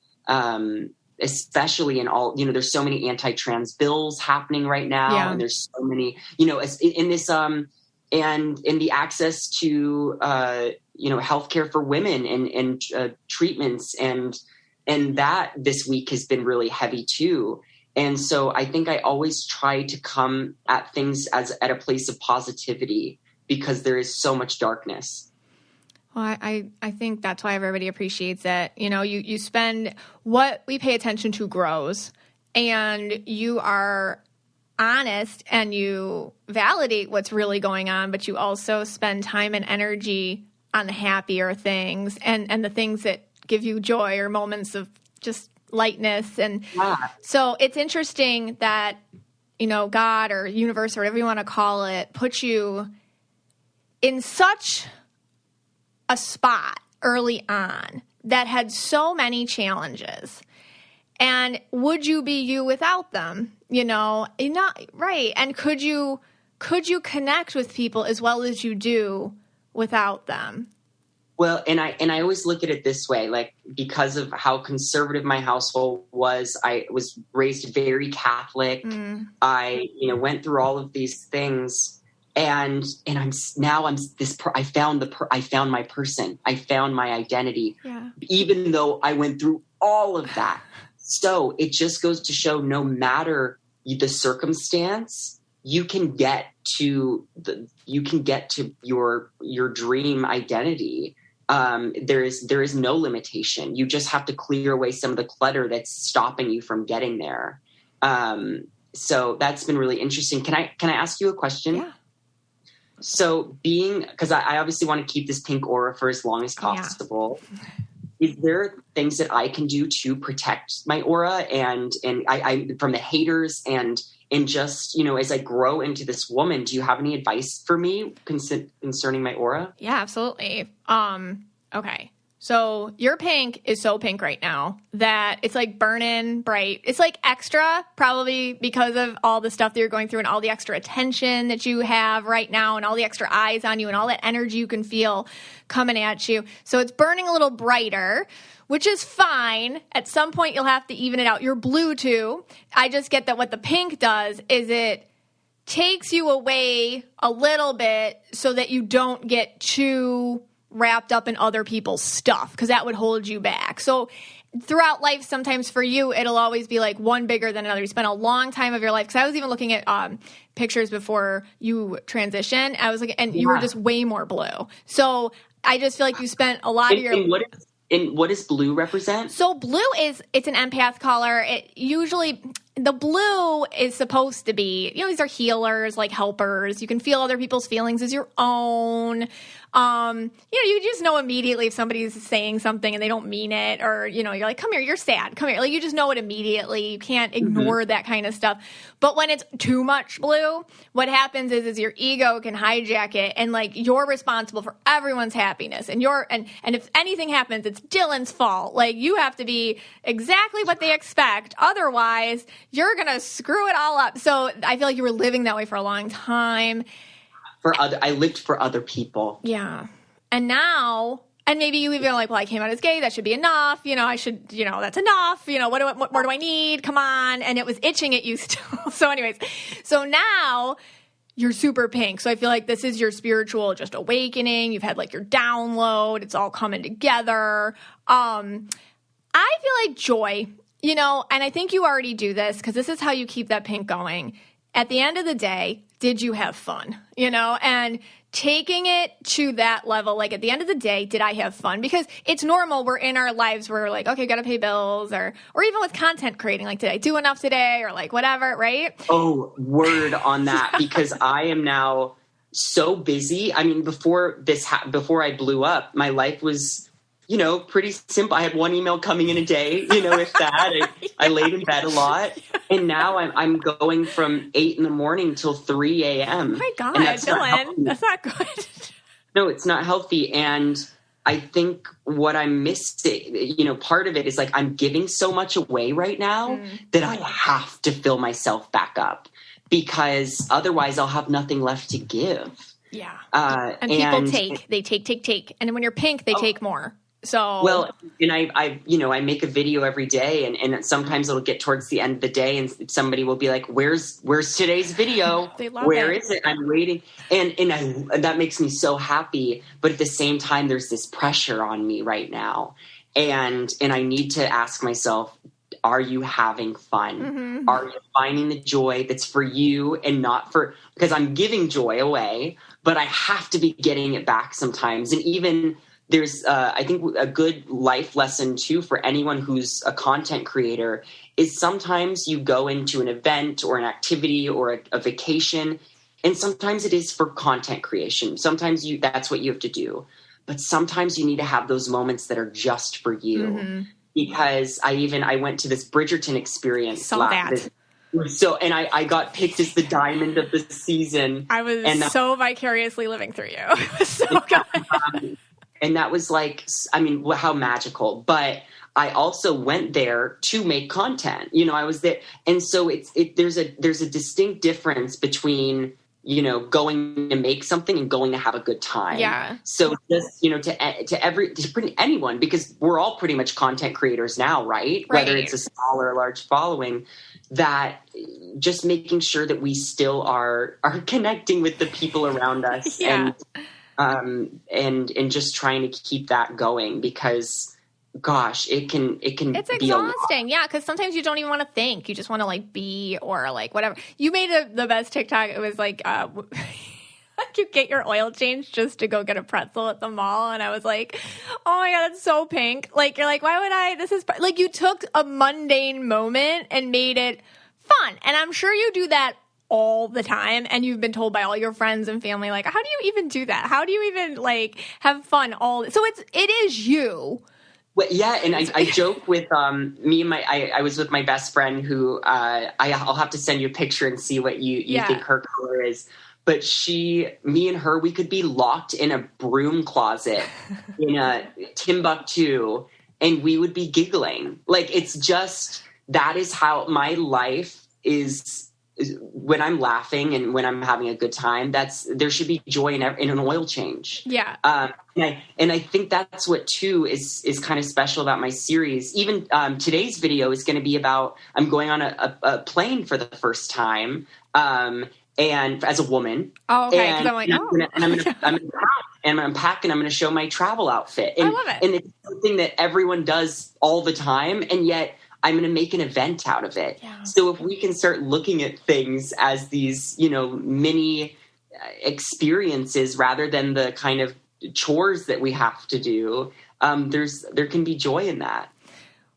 Especially in all, you know, there's so many anti-trans bills happening right now. Yeah. And there's so many, you know, in this, and in the access to, you know, healthcare for women and treatments. And that this week has been really heavy too. And so I think I always try to come at things at a place of positivity because there is so much darkness. Well, I think that's why everybody appreciates it. You know, you spend what we pay attention to grows, and you are honest and you validate what's really going on, but you also spend time and energy on the happier things and the things that give you joy or moments of just lightness. And so it's interesting that, you know, God or universe or whatever you want to call it, puts you in such a spot early on that had so many challenges. And would you be you without them? You know, not right. And could you connect with people as well as you do without them? Well, and I always look at it this way, like, because of how conservative my household was, I was raised very Catholic. I, you know, went through all of these things. And I found my person. I found my identity, even though I went through all of that. So it just goes to show, no matter the circumstance, you can get to your dream identity. There is no limitation. You just have to clear away some of the clutter that's stopping you from getting there. So that's been really interesting. Can I ask you a question? Yeah. So because I obviously want to keep this pink aura for as long as possible. Yeah. Is there things that I can do to protect my aura and I from the haters and just, you know, as I grow into this woman, do you have any advice for me concerning my aura? Yeah, absolutely. Okay. So your pink is so pink right now that it's like burning bright. It's like extra, probably because of all the stuff that you're going through and all the extra attention that you have right now and all the extra eyes on you and all that energy you can feel coming at you. So it's burning a little brighter, which is fine. At some point, you'll have to even it out. You're blue too. I just get that what the pink does is it takes you away a little bit so that you don't get too wrapped up in other people's stuff, because that would hold you back. So throughout life, sometimes for you, it'll always be like one bigger than another. You spend a long time of your life, because I was even looking at pictures before you transition. I was looking, and you were just way more blue. So I just feel like you spent a lot of your... And what does blue represent? So blue it's an empath color. It usually... The blue is supposed to be, you know, these are healers, like helpers. You can feel other people's feelings as your own. You know, you just know immediately if somebody's saying something and they don't mean it, or, you know, you're like, come here, you're sad, come here. Like, you just know it immediately. You can't ignore that kind of stuff. But when it's too much blue, what happens is your ego can hijack it, and like, you're responsible for everyone's happiness, and and if anything happens, it's Dylan's fault. Like, you have to be exactly what they expect. Otherwise, you're going to screw it all up. So I feel like you were living that way for a long time. I lived for other people. Yeah. And now And maybe you even like, well, I came out as gay. That should be enough. I should, that's enough. What more do I need? Come on. And it was itching at you still. So anyways, so now you're super pink. So I feel like this is your spiritual just awakening. You've had like your download. It's all coming together. I feel like joy, and I think you already do this because this is how you keep that pink going. At the end of the day, did you have fun? And taking it to that level, like at the end of the day, did I have fun? Because it's normal. We're in our lives where we're like, okay, got to pay bills or even with content creating, like, did I do enough today or like whatever, right? Oh, word on that. Because I am now so busy. I mean, before I blew up, my life was, pretty simple. I had one email coming in a day, if that. I laid in bed a lot. And now I'm going from 8 a.m. till 3 a.m. Oh my God, Dylan, that's not good. No, it's not healthy. And I think what I'm missing, part of it is like I'm giving so much away right now that I have to fill myself back up because otherwise I'll have nothing left to give. Yeah. And people take. And when you're pink, they take more. So well, and I make a video every day, and sometimes it'll get towards the end of the day, and somebody will be like, "Where's today's video? Where is it? I'm waiting." And that makes me so happy. But at the same time, there's this pressure on me right now, and I need to ask myself, are you having fun? Mm-hmm. Are you finding the joy that's for you and not for, because I'm giving joy away, but I have to be getting it back sometimes. And even there's, I think a good life lesson too, for anyone who's a content creator is sometimes you go into an event or an activity or a vacation, and sometimes it is for content creation. Sometimes that's what you have to do, but sometimes you need to have those moments that are just for you. Mm-hmm. Because I went to this Bridgerton experience. And I got picked as the diamond of the season. I was so vicariously living through you. It was so good. And that was like, I mean, how magical. But I also went there to make content. I was there. And so there's a distinct difference between, going to make something and going to have a good time. Yeah. So just, to anyone, because we're all pretty much content creators now, right? Whether it's a small or a large following, that just making sure that we still are connecting with the people around us. Yeah. And just trying to keep that going, because gosh, it's exhausting. Yeah, because sometimes you don't even want to think, you just want to like be or like whatever. You made the best TikTok. It was like you get your oil change just to go get a pretzel at the mall, and I was like, oh my God, that's so pink. Like, you're like, why would I, this is like, you took a mundane moment and made it fun. And I'm sure you do that all the time, and you've been told by all your friends and family, like, how do you even do that? How do you even like have fun so it is you. Well, yeah, and I joke with me and I was with my best friend who I'll have to send you a picture and see what you think her color is. But me and her, we could be locked in a broom closet in a Timbuktu, and we would be giggling. Like, it's just, that is how my life is when I'm laughing and when I'm having a good time. There should be joy in an oil change. Yeah. And I think that's what too is kind of special about my series. Even today's video is going to be about, I'm going on a plane for the first time, and as a woman. Oh, okay. And I'm like, I'm gonna pack, and I'm going to show my travel outfit. And, I love it. And it's something that everyone does all the time, and yet I'm going to make an event out of it. Yeah. So if we can start looking at things as these, mini experiences rather than the kind of chores that we have to do, there can be joy in that.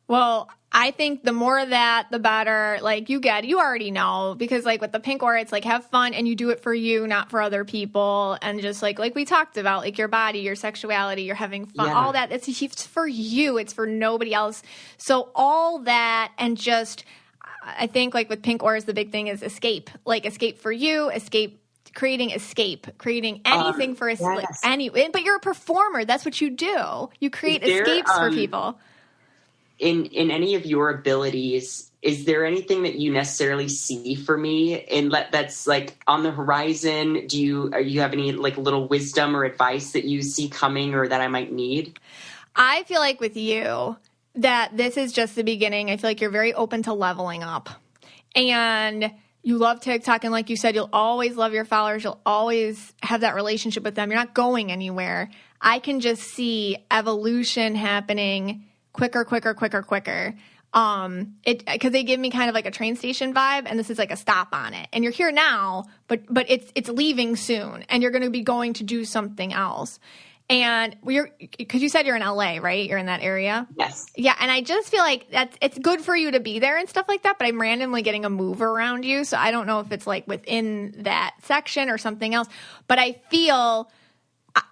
Well, I think the more of that, the better. Like, you already know, because like with the pink aura, it's like, have fun, and you do it for you, not for other people. And just like we talked about, like your body, your sexuality, you're having fun, all that. It's for you. It's for nobody else. So all that, and just, I think like with pink auras, the big thing is escape. Like, escape for you, creating anything for but you're a performer. That's what you do. You create escapes for people. In any of your abilities, is there anything that you necessarily see for me that's like on the horizon? Do you have any like little wisdom or advice that you see coming or that I might need? I feel like with you that this is just the beginning. I feel like you're very open to leveling up. And you love TikTok, and like you said, you'll always love your followers. You'll always have that relationship with them. You're not going anywhere. I can just see evolution happening quicker. Because they give me kind of like a train station vibe, and this is like a stop on it. And you're here now, but it's leaving soon, and you're going to be going to do something else. And because you said you're in LA, right? You're in that area? Yes. Yeah, and I just feel like it's good for you to be there and stuff like that, but I'm randomly getting a move around you, so I don't know if it's like within that section or something else. But I feel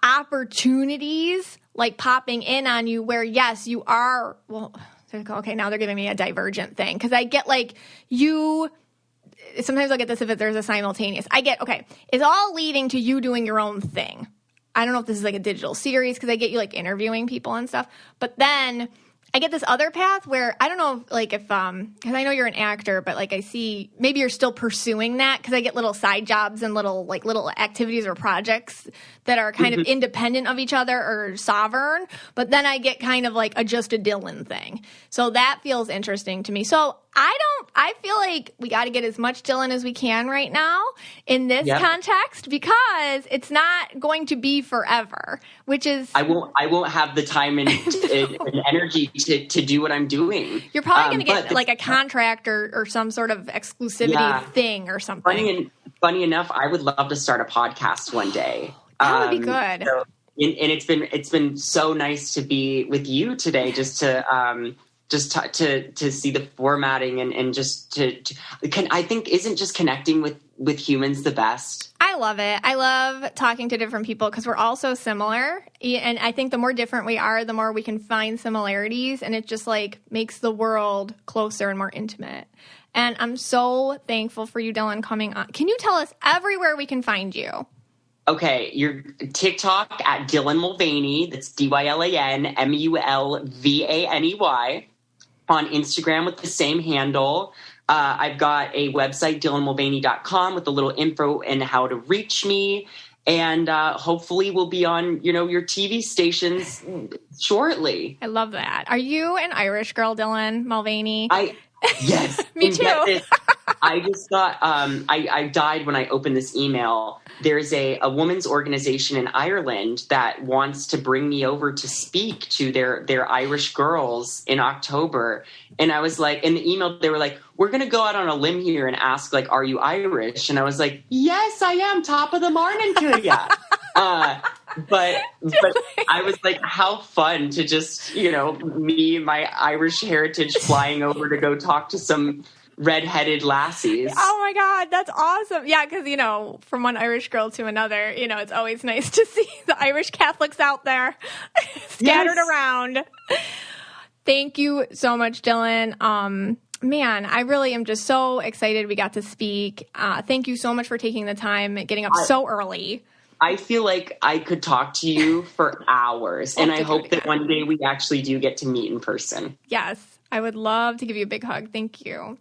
opportunities like popping in on you where, yes, you are, well, okay, now they're giving me a divergent thing. Because I get like sometimes I'll get this if there's a simultaneous. Okay, it's all leading to you doing your own thing. I don't know if this is like a digital series because I get you like interviewing people and stuff. But then I get this other path where I don't know like if because I know you're an actor, but like I see maybe you're still pursuing that because I get little side jobs and little activities or projects that are kind of independent of each other or sovereign. But then I get kind of like a just a Dylan thing. So that feels interesting to me. So I feel like we got to get as much Dylan as we can right now in this context because it's not going to be forever, which is... I won't have the time and energy to do what I'm doing. You're probably going to get like a contract or some sort of exclusivity thing or something. Funny enough, I would love to start a podcast one day. That would be good. So, and it's been so nice to be with you today, just to see the formatting and just I think isn't just connecting with humans the best. I love it. I love talking to different people because we're all so similar. And I think the more different we are, the more we can find similarities. And it just like makes the world closer and more intimate. And I'm so thankful for you, Dylan, coming on. Can you tell us everywhere we can find you? Okay, your TikTok at Dylan Mulvaney. That's DylanMulvaney. On Instagram with the same handle. I've got a website, dylanmulvaney.com, with a little info and how to reach me. And hopefully we'll be on, your TV stations shortly. I love that. Are you an Irish girl, Dylan Mulvaney? Yes. Me too. I just got, I died when I opened this email. There's a women's organization in Ireland that wants to bring me over to speak to their Irish girls in October. And I was like, in the email, they were like, we're going to go out on a limb here and ask, like, are you Irish? And I was like, yes, I am. Top of the morning to you. But I was like, how fun to just, me, my Irish heritage flying over to go talk to some redheaded lassies. Oh my God, that's awesome. Yeah, because, from one Irish girl to another, it's always nice to see the Irish Catholics out there scattered around. Thank you so much, Dylan. Man, I really am just so excited we got to speak. Thank you so much for taking the time, getting up so early. I feel like I could talk to you for hours, and I hope that one day we actually do get to meet in person. Yes, I would love to give you a big hug. Thank you.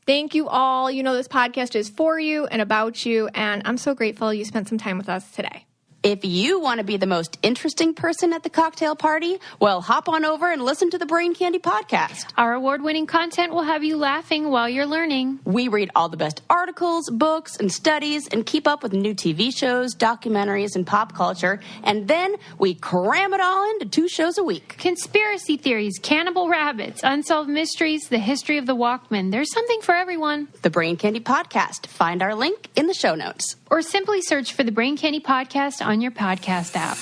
Thank you all. This podcast is for you and about you, and I'm so grateful you spent some time with us today. If you want to be the most interesting person at the cocktail party, well, hop on over and listen to the Brain Candy podcast. Our award-winning content will have you laughing while you're learning. We read all the best articles, books, and studies and keep up with new TV shows, documentaries, and pop culture. And then we cram it all into 2 shows a week. Conspiracy theories, cannibal rabbits, unsolved mysteries, the history of the Walkman. There's something for everyone. The Brain Candy podcast. Find our link in the show notes. Or simply search for the Brain Candy podcast on your podcast app.